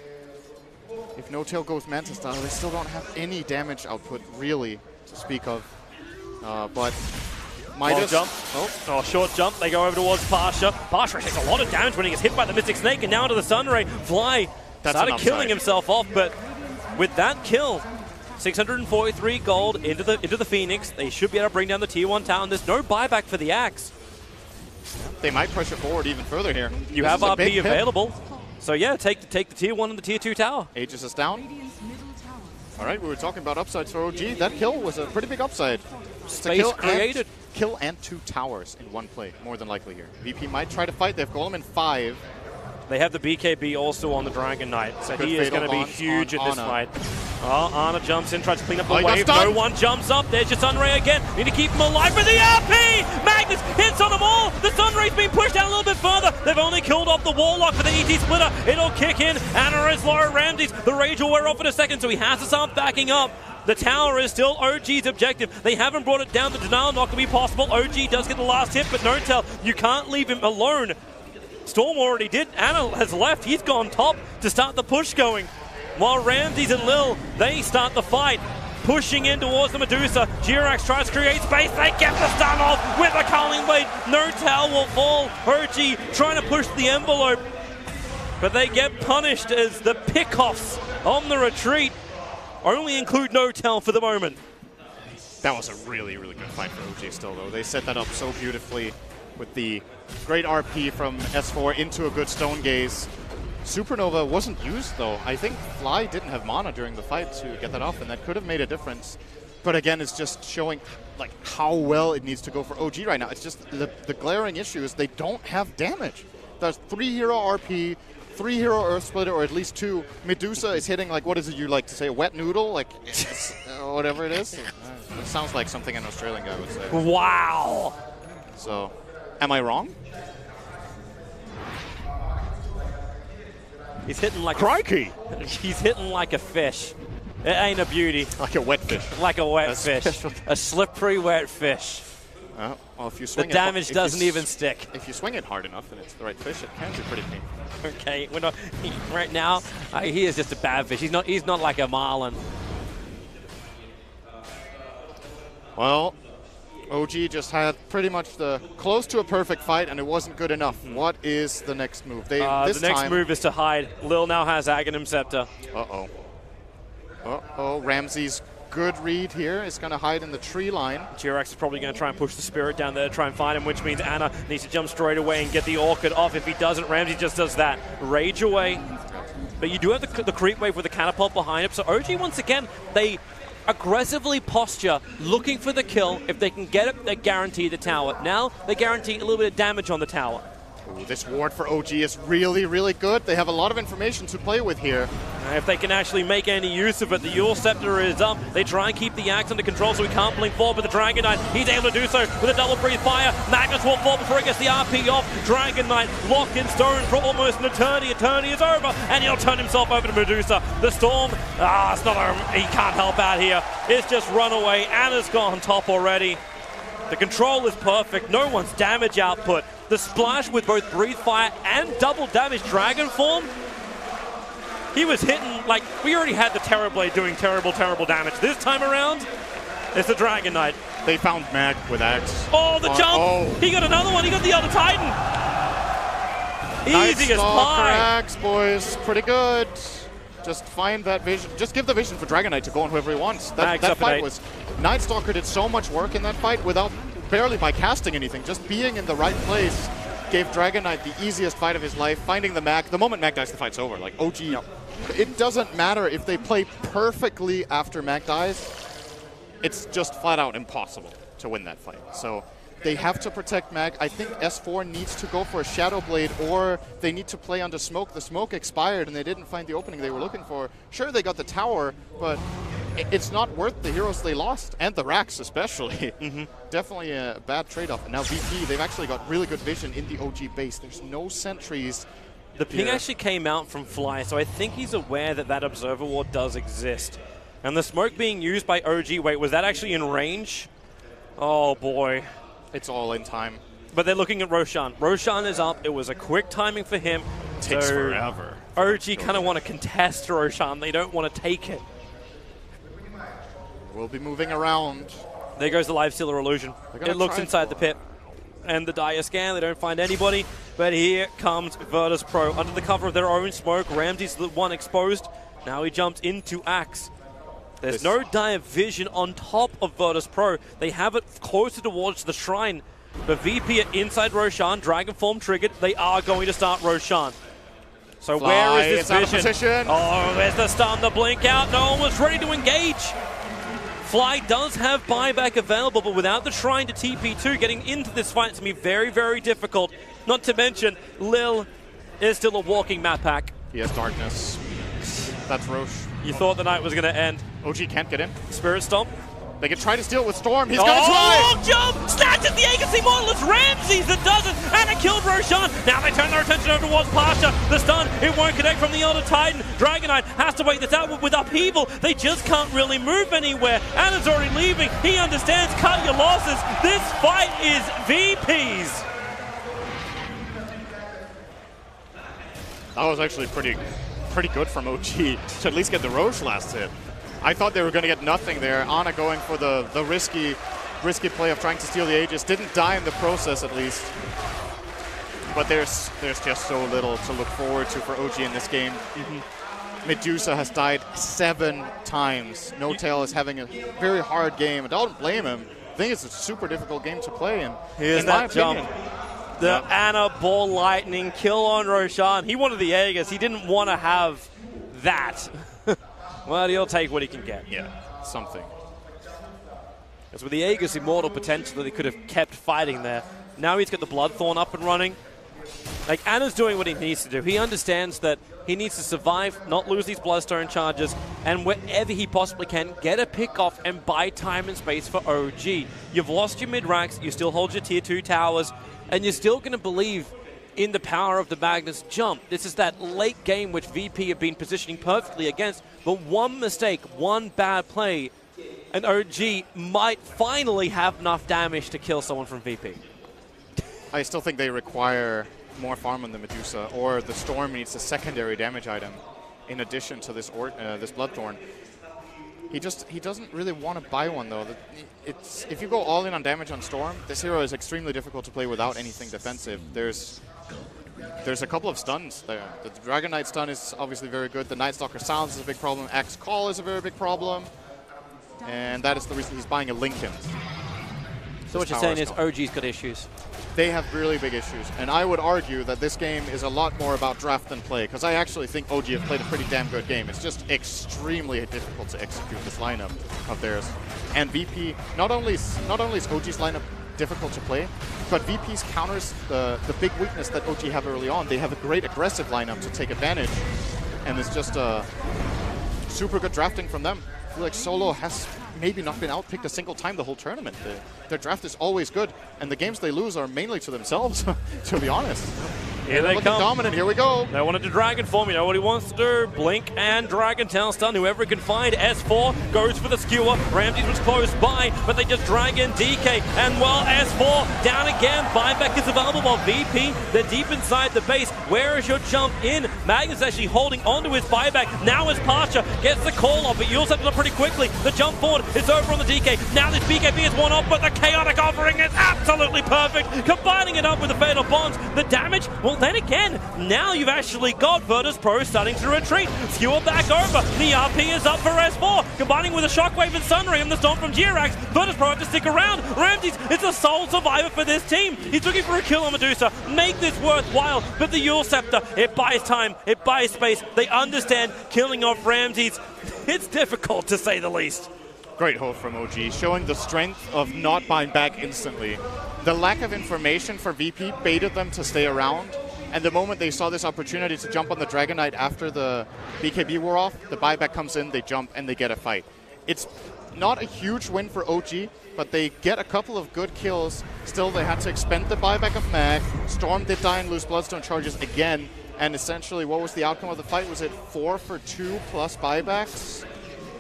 If Notail goes Manta style, they still don't have any damage output, really, to speak of. But Midas. Jump. Oh, short jump. They go over towards Pasha. Pasha takes a lot of damage when he gets hit by the Mystic Snake, and now to the Sunray. Fly started killing himself off, but with that kill, 643 gold into the Phoenix. They should be able to bring down the tier 1 town. There's no buyback for the Axe. They might pressure forward even further here. You have RP available. So yeah, take the tier 1 and the tier 2 tower. Aegis is down. All right, we were talking about upsides for OG. That kill was a pretty big upside. Space created. Kill and 2 towers in one play, more than likely here. VP might try to fight. They have Golem in 5. They have the BKB also on the Dragon Knight, so he is going to be huge in this fight. Oh, Ana jumps in, tries to clean up the wave. No one jumps up. There's just Sunray again. Need to keep him alive with the RP! Magnus hits on them all. The Sunray's been pushed out a little bit further. They've only killed off the Warlock for the ET splitter. It'll kick in. Ana is low. Ramses. The Rage will wear off in a second, so he has to start backing up. The tower is still OG's objective. They haven't brought it down. The denial not going to be possible. OG does get the last hit, but Notel, you can't leave him alone. Storm already did. Ana has left. He's gone top to start the push going. While Ramses and Lil, they start the fight. Pushing in towards the Medusa. Jirax tries to create space. They get the stun off with a Culling Blade. Notel will fall. OG trying to push the envelope. But they get punished as the pickoffs on the retreat only include Notel for the moment. That was a really, really good fight for OG still, though. They set that up so beautifully with the great RP from S4 into a good Stone Gaze. Supernova wasn't used, though. I think Fly didn't have mana during the fight to get that off, and that could have made a difference. But again, it's just showing like how well it needs to go for OG right now. It's just the glaring issue is they don't have damage. There's 3-hero RP, 3-hero Earth Splitter, or at least 2. Medusa is hitting, like, what is it you like to say, a wet noodle? Like, whatever it is. It sounds like something an Australian guy would say. Wow! So, am I wrong? He's hitting like Crikey! He's hitting like a fish. It ain't a beauty. Like a wet fish. Like a wet fish. A slippery wet fish. Well, if you swing the damage doesn't even stick. If you swing it hard enough and it's the right fish, it can be pretty painful. Okay, we're not. Right now, he is just a bad fish. He's not like a marlin. Well, OG just had pretty much the close to a perfect fight, and it wasn't good enough. What is the next move? The next move is to hide. Lil now has Aghanim Scepter. Uh-oh. Uh-oh, Ramses. Good read here. Is going to hide in the tree line. Jirax is probably going to try and push the Spirit down there to try and find him, which means Ana needs to jump straight away and get the Orchid off. If he doesn't, Ramsey just does that. Rage away. But you do have the creep wave with the catapult behind him. So OG, once again, they aggressively posture, looking for the kill. If they can get it, they guarantee the tower. Now, they guarantee a little bit of damage on the tower. Ooh, this ward for OG is really, really good. They have a lot of information to play with here. If they can actually make any use of it, the Yule Scepter is up. They try and keep the Axe under control so he can't blink forward, but the Dragon Knight, he's able to do so with a double breathe fire. Magnus will fall before he gets the RP off. Dragon Knight locked in stone for almost an eternity. Eternity is over, and he'll turn himself over to Medusa. The Storm, it's not he can't help out here. It's just run away. Ana's gone top already. The control is perfect. No one's damage output. The splash with both breathe fire and double damage dragon form. He was hitting, like, we already had the Terrorblade doing terrible, terrible damage. This time around, it's the Dragon Knight. They found Mag with Axe. Oh, the jump! Oh. He got another one. He got the Elder Titan. Easy as pie. Axe, boys. Pretty good. Just find that vision. Just give the vision for Dragon Knight to go on whoever he wants. That fight was... Night Stalker did so much work in that fight without... barely by casting anything, just being in the right place gave Dragon Knight the easiest fight of his life, finding the Mag. The moment Mag dies, the fight's over. Like, OG, it doesn't matter if they play perfectly after Mag dies. It's just flat out impossible to win that fight. So they have to protect Mag. I think S4 needs to go for a Shadow Blade, or they need to play under smoke. The smoke expired and they didn't find the opening they were looking for. Sure, they got the tower, but it's not worth the heroes they lost, and the racks especially. Definitely a bad trade-off. And now VP, they've actually got really good vision in the OG base. There's no sentries. The ping actually came out from Fly, so I think he's aware that that Observer Ward does exist. And the smoke being used by OG, wait, was that actually in range? Oh boy. It's all in time. But they're looking at Roshan. Roshan is up. It was a quick timing for him. Takes forever. OG kind of want to contest Roshan. They don't want to take it. We'll be moving around. There goes the Life Stealer illusion. It looks inside the pit. And the Dire scan, they don't find anybody. But here comes Virtus Pro. Under the cover of their own smoke, Ramsey's the one exposed. Now he jumps into Axe. There's no Dire vision on top of Virtus Pro. They have it closer towards the shrine. But VP are inside Roshan, Dragon Form triggered. They are going to start Roshan. So Fly where is is this out of vision? position. Oh, there's the stun, the blink out. No one was ready to engage. Fly does have buyback available, but without the shrine to TP2, getting into this fight is going to be very, very difficult. Not to mention, Lil is still a walking map pack. He has darkness. That's Roche. You thought the night was going to end. OG can't get in. Spirit Stomp. They can try to steal it with Storm. He's Oh, gonna try! long jump! Snatches the agency model. It's Ramses that does it, and it killed Roshan. Now they turn their attention over towards Pasha. The stun, it won't connect from the Elder Titan. Dragonite has to wait this out with upheaval. They just can't really move anywhere. Anna's already leaving. He understands. Cut your losses. This fight is VP's. That was actually pretty good from OG to at least get the Roche last hit. I thought they were going to get nothing there. Ana going for the risky play of trying to steal the Aegis. Didn't die in the process, at least. But there's just so little to look forward to for OG in this game. Medusa has died 7 times. No Tail is having a very hard game. I don't blame him. I think it's a super difficult game to play. And Here's in my that jump. opinion, The Anna Ball Lightning kill on Roshan. He wanted the Aegis. He didn't want to have that. Well, he'll take what he can get. yeah, something. Because with the Aegis Immortal, potentially they could have kept fighting there. Now he's got the Bloodthorn up and running. Like, Anna's doing what he needs to do. He understands that he needs to survive, not lose these Bloodstone charges, and wherever he possibly can, get a pick off and buy time and space for OG. You've lost your mid-racks, you still hold your tier 2 towers, and you're still going to believe in the power of the Magnus jump. This is that late game which VP have been positioning perfectly against, but one mistake, one bad play, and OG might finally have enough damage to kill someone from VP. I still think they require more farm on the Medusa, or the Storm needs a secondary damage item in addition to this this Bloodthorn. He doesn't really want to buy one, though. If you go all in on damage on Storm, this hero is extremely difficult to play without anything defensive. There's a couple of stuns there. The Dragon Knight stun is obviously very good. The Night Stalker Sounds is a big problem. Axe Call is a very big problem. And that is the reason he's buying a Lincoln. So what you're saying is OG's got issues. They have really big issues. And I would argue that this game is a lot more about draft than play, because I actually think OG have played a pretty damn good game. It's just extremely difficult to execute this lineup of theirs. And VP, not only is OG's lineup difficult to play, but VP's counters the big weakness that OG have early on. They have a great aggressive lineup to take advantage, and it's just super good drafting from them. I feel like Solo has maybe not been outpicked a single time the whole tournament. Their draft is always good, and the games they lose are mainly to themselves, to be honest. Here they come. Dominant, here we go. They wanted to Dragon form. You know what he wants to do? Blink and Dragon Tail stun. Whoever can find. S4 goes for the skewer. Ramses was close by, but they just Dragon DK. And well, S4 down again. Buyback is available while VP, they're deep inside the base. Where is your jump in? Magnus actually holding onto his buyback. Now as Pasha gets the call off, but you also have to look pretty quickly. The jump forward is over on the DK. Now this BKB is one off, but the chaotic offering is absolutely perfect. Combining it up with the Fatal Bonds. The damage, well, then again, now you've actually got Virtus Pro starting to retreat. Skewer back over. The RP is up for S4. Combining with a Shockwave and Sunray and the Storm from Jirax. Virtus Pro have to stick around. Ramses is the sole survivor for this team. He's looking for a kill on Medusa. Make this worthwhile. But the Yule Scepter, it buys time. It buys space. They understand killing off Ramses. It's difficult, to say the least. Great hope from OG, showing the strength of not buying back instantly. The lack of information for VP baited them to stay around. And the moment they saw this opportunity to jump on the Dragon Knight after the BKB wore off, the buyback comes in, they jump, and they get a fight. It's not a huge win for OG, but they get a couple of good kills. Still, they had to expend the buyback of Mag. Storm did die and lose Bloodstone charges again. And essentially, what was the outcome of the fight? Was it 4 for 2 plus buybacks?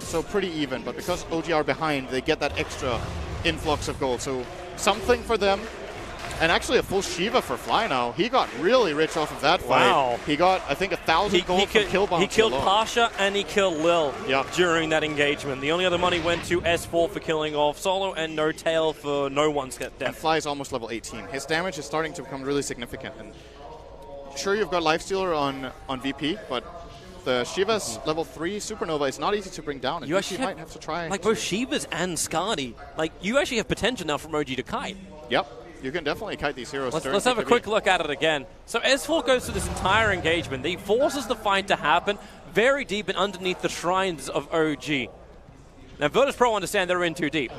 So pretty even, but because OG are behind, they get that extra influx of gold. So something for them. And actually a full Shiva for Fly now. He got really rich off of that fight. Wow. He got, I think, 1,000 gold from kill bounty. He killed alone. Pasha and he killed Lil Yep. during that engagement. The only other money went to S4 for killing off Solo and No Tail for no one's And death. Fly is almost level 18. His damage is starting to become really significant. And sure, you've got Lifestealer on VP, but the Shiva's level 3 Supernova is not easy to bring down. And You VP actually might have to try. like both Shivas and Skadi. Like, you actually have potential now from OG to Kite. Yep. You can definitely kite these heroes. Let's have a quick look at it again. So S4 goes through this entire engagement. He forces the fight to happen very deep and underneath the shrines of OG. Now, Virtus Pro understand they're in too deep.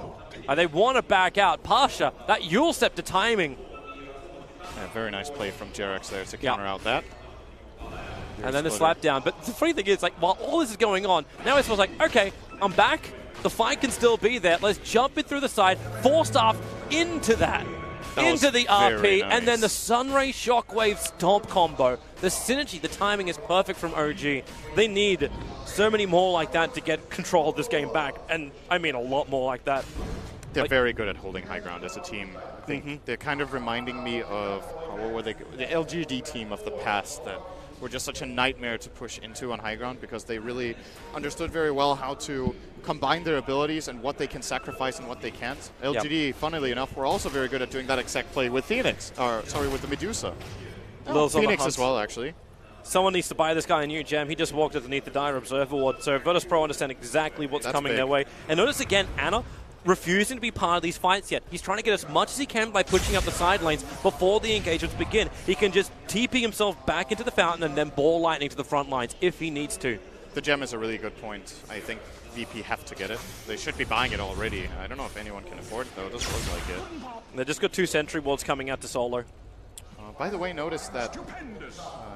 They want to back out. Pasha, that Yule Scepter timing. Yeah, very nice play from Jerax there to counter out that. And then the slap down. But the funny thing is, like, while all this is going on, now it's like, okay, I'm back. The fight can still be there. Let's jump it through the side. 4-staff into that. Into the RP. Nice. And then the Sunray Shockwave Stomp combo. The synergy, the timing is perfect from OG. They need so many more like that to get control of this game back. And I mean a lot more like that. They're very good at holding high ground as a team. I think they're kind of reminding me of, what were they? The LGD team of the past that were just such a nightmare to push into on high ground because they really understood very well how to combine their abilities and what they can sacrifice and what they can't. LGD, funnily enough, were also very good at doing that exact play with Phoenix, or sorry, with the Medusa. Phoenix as well, actually. Someone needs to buy this guy a new gem. He just walked underneath the Dire Observer Ward, so Virtus Pro understand exactly what's coming their way. And notice again, Ana refusing to be part of these fights yet. He's trying to get as much as he can by pushing up the side lanes before the engagements begin. He can just TP himself back into the fountain and then ball lightning to the front lines if he needs to. The gem is a really good point. I think VP have to get it. They should be buying it already. I don't know if anyone can afford it, though. It doesn't look like it. They just got 2 sentry wards coming out to solo. By the way, notice that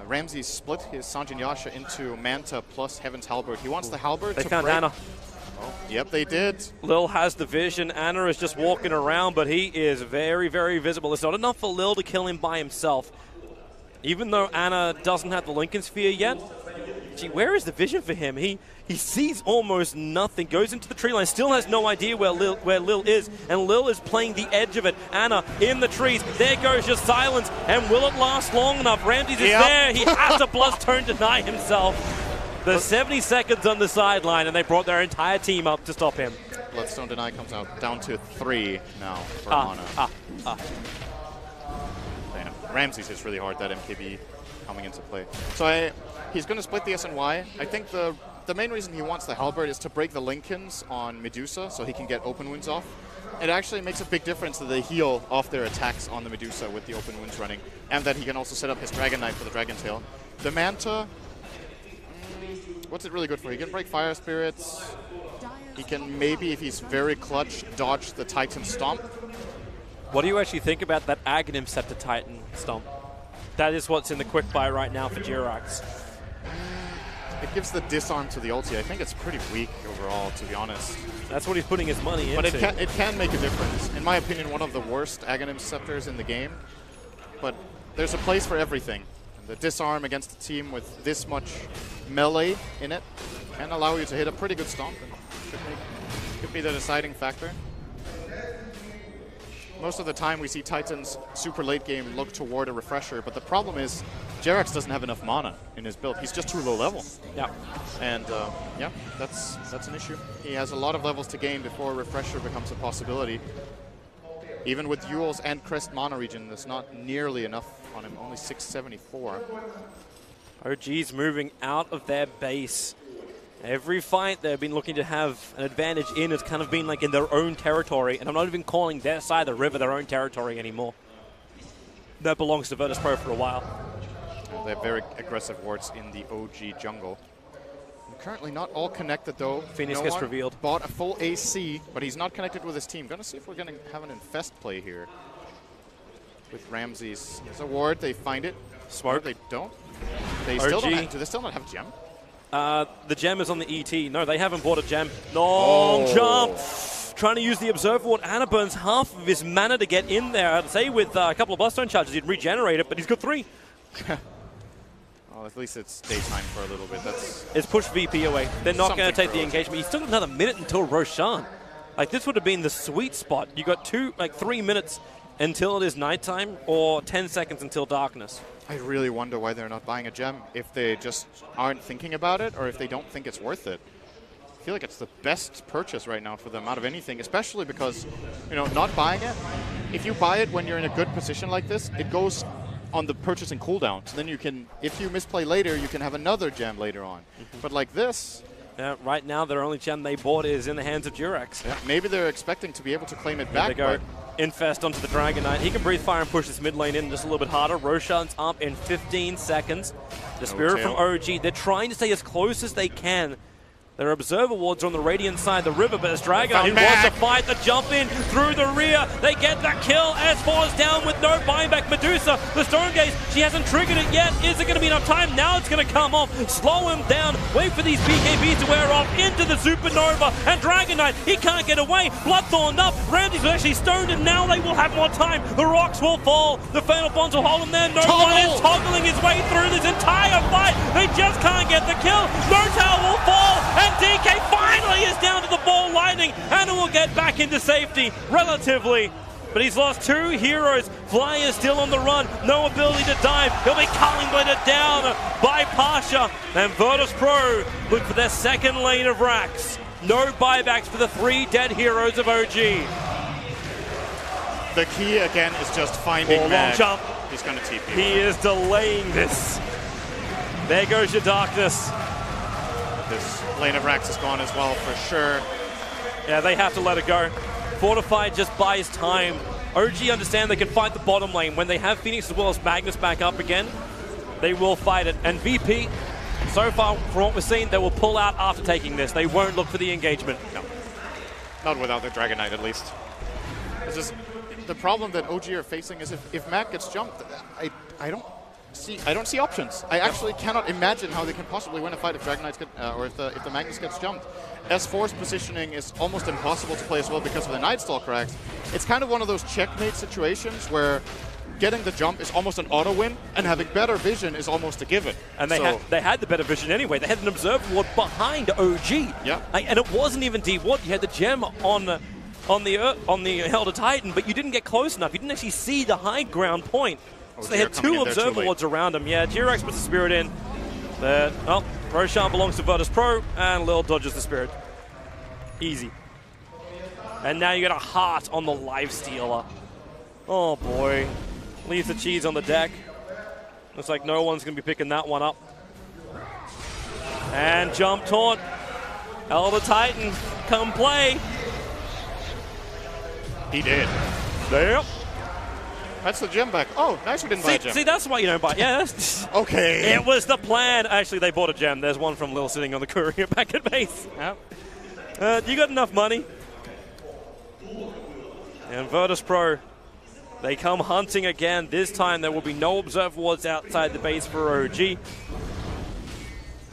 Ramsey split his Sanjin Yasha into Manta plus Heaven's Halberd. He wants the Halberd They to found break. Ana. Oh, yep, they did. Lil has the vision. Ana is just walking around, but he is very, very visible. It's not enough for Lil to kill him by himself. Even though Ana doesn't have the Lincoln Sphere yet, gee, where is the vision for him? He sees almost nothing, goes into the tree line, still has no idea where Lil is, and Lil is playing the edge of it. Ana in the trees, there goes just silence, and will it last long enough? Ramses is there, he has to Bloodstone deny himself. The 70 seconds on the sideline, and they brought their entire team up to stop him. Bloodstone deny comes out down to 3 now for Ana. Damn. Ramses is really hard, that MKB coming into play. So he's going to split the SNY. I think the main reason he wants the Halberd is to break the Lincolns on Medusa so he can get open wounds off. It actually makes a big difference that they heal off their attacks on the Medusa with the open wounds running, and that he can also set up his Dragon Knight for the Dragon Tail. The Manta, what's it really good for? He can break Fire Spirits. He can maybe, if he's very clutch, dodge the Titan Stomp. What do you actually think about that Aghanim Scepter Titan Stomp? That is what's in the quick buy right now for Jirax. It gives the disarm to the ulti. I think it's pretty weak overall, to be honest. That's what he's putting his money into. But it can make a difference. In my opinion, one of the worst Aghanim Scepters in the game. But there's a place for everything. And the disarm against a team with this much melee in it can allow you to hit a pretty good stomp. And could be the deciding factor. Most of the time we see Titans super late game look toward a refresher, but the problem is Jerax doesn't have enough mana in his build. He's just too low level. Yeah. And yeah, that's an issue. He has a lot of levels to gain before a refresher becomes a possibility. Even with Yule's and Crest mana regen, there's not nearly enough on him, only 674. OG's moving out of their base. Every fight they've been looking to have an advantage in has kind of been like in their own territory, and I'm not even calling their side of the river their own territory anymore. That belongs to Virtus Pro for a while. They have very aggressive wards in the OG jungle. Currently not all connected though. Phoenix gets revealed. Bought a full AC, but he's not connected with his team. Gonna see if we're gonna have an infest play here. With Ramses. There's a ward, they find it. Smart. They don't. They still don't have, do they still not have gem? The gem is on the ET. No, they haven't bought a gem. Long jump. Trying to use the Observer Ward. Ana burns half of his mana to get in there. I'd say with a couple of Bloodstone charges, he'd regenerate it, but he's got 3. Well, at least it's daytime for a little bit. It's pushed VP away. They're not going to take the engagement. He's still got another minute until Roshan. Like, this would have been the sweet spot. You got 3 minutes until it is nighttime, or 10 seconds until darkness. I really wonder why they're not buying a gem, if they just aren't thinking about it, or if they don't think it's worth it. I feel like it's the best purchase right now for them out of anything, especially because, you know, not buying it, if you buy it when you're in a good position like this, it goes on the purchasing cooldown. So then you can, if you misplay later, you can have another gem later on. But like this... right now, their only gem they bought is in the hands of Jirax. Yeah, maybe they're expecting to be able to claim it back, but Infest onto the Dragon Knight. He can breathe fire and push this mid lane in just a little bit harder. Roshan's up in 15 seconds. The Spirit from OG, they're trying to stay as close as they can. Their observer wards are on the Radiant side of the river, but as Dragon Knight, who wants to fight the jump in through the rear, they get that kill. S4 is down with no buyback. Medusa, the Storm Gaze, she hasn't triggered it yet. Is it going to be enough time? Now it's going to come off. Slow him down. Wait for these BKBs to wear off into the Supernova. And Dragon Knight, he can't get away. Bloodthorn up. Ramsey's actually stoned, and now they will have more time. The rocks will fall. The Fatal Bonds will hold him there. No one is toggling his way through this entire fight. They just can't get the kill. Nortel will fall. And DK finally is down to the ball lightning, and will get back into safety relatively. But he's lost 2 heroes. Fly is still on the run, no ability to dive. He'll be culling-bladed down by Pasha. And Virtus Pro look for their second lane of racks. No buybacks for the 3 dead heroes of OG. The key again is just finding long jump. He's going to TP. He is delaying this. There goes your darkness. This lane of racks is gone as well, for sure. Yeah, they have to let it go. Fortified just buys time. OG understand they can fight the bottom lane. When they have Phoenix as well as Magnus back up again, they will fight it. And VP, so far from what we're seeing, they will pull out after taking this. They won't look for the engagement. No. Not without the Dragon Knight, at least. This is the problem that OG are facing is if Mac gets jumped, I don't see options. I actually cannot imagine how they can possibly win a fight if Dragon Knights get, or if the Magnus gets jumped. S4's positioning is almost impossible to play as well because of the Night Stalker axe. It's kind of one of those checkmate situations where getting the jump is almost an auto win, and having better vision is almost a given. And they had the better vision anyway. They had an observer ward behind OG. Yeah. And it wasn't even deep ward. You had the gem on the Elder Titan, but you didn't get close enough. You didn't actually see the high ground point. So they had 2 observer wards around him. Yeah, Jirax puts the Spirit in. But, well, Roshan belongs to Virtus Pro, and Lil dodges the Spirit. Easy. And now you got a heart on the Lifestealer. Oh boy. Leaves the cheese on the deck. Looks like no one's going to be picking that one up. And jump taunt. Elder Titan, come play. He did. Yep. That's the gem back. Oh, nice we didn't buy a gem. See, that's why you don't buy. Yeah, okay. It was the plan. Actually, they bought a gem. There's one from Lil sitting on the courier back at base. Yep. You got enough money. And Virtus Pro, they come hunting again. This time there will be no observer wards outside the base for OG.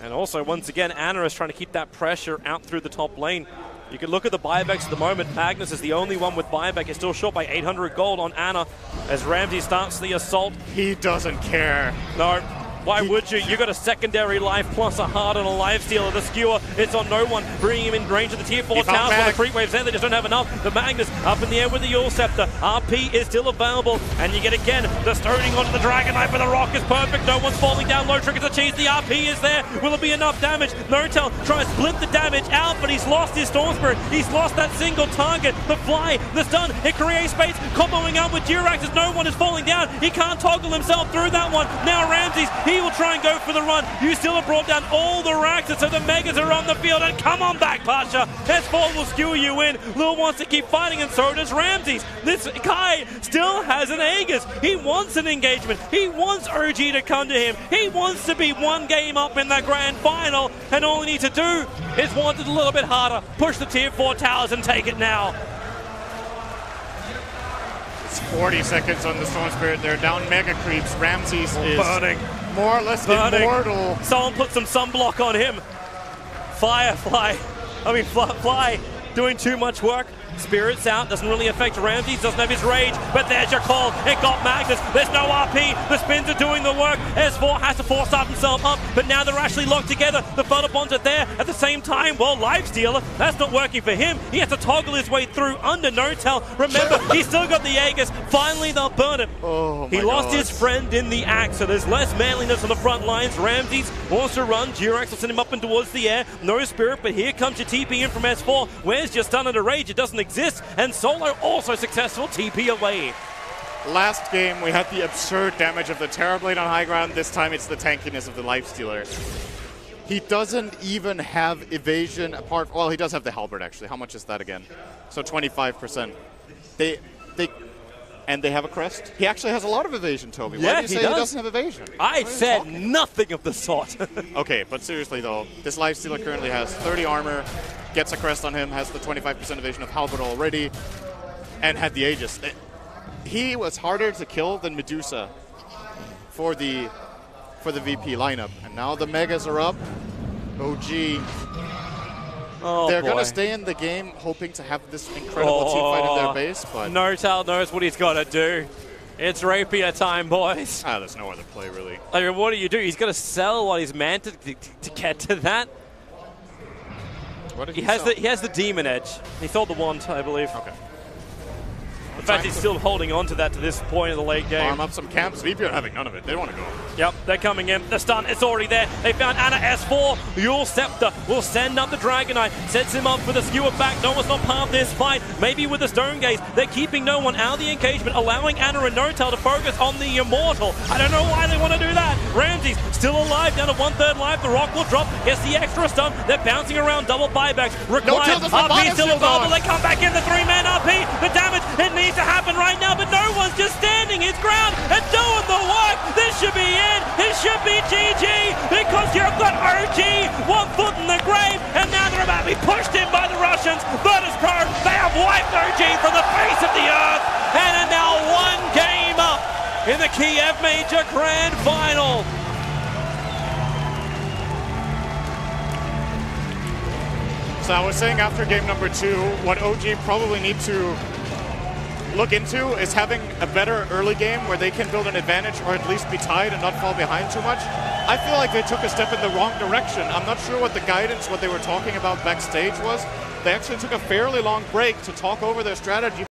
And also, once again, Anna is trying to keep that pressure out through the top lane. You can look at the buybacks at the moment. Magnus is the only one with buyback. He's still short by 800 gold on Anna as Ramsey starts the assault. He doesn't care. No. Why would you? You got a secondary life plus a heart and a Lifestealer. The skewer, it's on no one. Bringing him in range of the tier 4 towers while the creep waves there. They just don't have enough. The Magnus up in the air with the Yule Scepter. RP is still available. And you get again the stoning onto the Dragon Knight, but the rock is perfect. No one's falling down. Low triggers the cheese. The RP is there. Will it be enough damage? Nortel tries to split the damage out, but he's lost his Storm Spirit. He's lost that single target. The fly, the stun, it creates space. Comboing out with Jirax as no one is falling down. He can't toggle himself through that one. Now Ramses, he will try and go for the run. You still have brought down all the racks, and so the Megas are on the field. And come on back, Pasha. S4 will skew you in. Lil wants to keep fighting, and so does Ramses. This Kai still has an Aegis. He wants an engagement. He wants OG to come to him. He wants to be one game up in the grand final, and all he needs to do is want it a little bit harder. Push the tier 4 towers and take it now. It's 40 seconds on the Storm Spirit. They're down mega creeps. Ramses is burning. More or less immortal. Someone put some sunblock on him. Fly doing too much work. Spirits out, doesn't really affect Ramses, doesn't have his rage, but there's your call. It got Magnus, there's no RP, the spins are doing the work. S4 has to force up himself up, but now they're actually locked together. The photo bonds are there at the same time. Well, Lifestealer, that's not working for him. He has to toggle his way through under Nortel. Remember, he's still got the Aegis. Finally, they'll burn him. Oh, he lost his friend in the axe, so there's less manliness on the front lines. Ramses wants to run. Jirax will send him up and towards the air. No Spirit, but here comes your TP in from S4. Where's your stun under rage? It doesn't exist, and Solo also successful. TP away. Last game, we had the absurd damage of the Terrorblade on high ground. This time, it's the tankiness of the Lifestealer. He doesn't even have evasion apart. Well, he does have the Halberd, actually. How much is that again? So 25%. And they have a crest. He actually has a lot of evasion, Toby. Yeah, Why do you say he doesn't have evasion? I said nothing of the sort. Okay, but seriously though, this Lifestealer currently has 30 armor, gets a crest on him, has the 25% evasion of Halberd already, and had the Aegis. He was harder to kill than Medusa for the VP lineup. And now the Megas are up. OG. Oh, they're going boy. to stay in the game hoping to have this incredible team fight in their base, but... Notal knows what he's got to do. It's rapier time, boys. There's no other play, really. I mean, what do you do? He's got to sell while he's manned to get to that. What did He has the demon edge. He sold the wand, I believe. Okay. In fact, he's still holding on to that to this point of the late game. Arm up some camps. VP are having none of it. They don't want to go. Yep, they're coming in. The stun is already there. They found Ana S4. Yule Scepter will send up the Dragonite. Sets him up with a skewer back. No one's not part of this fight. Maybe with the Stone Gaze. They're keeping no one out of the engagement, allowing Ana and Notel to focus on the Immortal. I don't know why they want to do that. Ramsey's still alive, down to 1/3 life. The Rock will drop. Gets the extra stun. They're bouncing around. Double buybacks. Required. RP still available. They come back in. The 3-man RP. The damage. It needs to happen right now, but no one's just standing his ground and doing the work. This should be it. This should be GG because you've got OG 1 foot in the grave, and now they're about to be pushed in by the Russians. Virtus Pro, they have wiped OG from the face of the earth and are now 1 game up in the Kiev Major Grand Final. So I was saying after game number 2, what OG probably need to look into is having a better early game where they can build an advantage or at least be tied and not fall behind too much. I feel like they took a step in the wrong direction. I'm not sure what the guidance, what they were talking about backstage was. They actually took a fairly long break to talk over their strategy.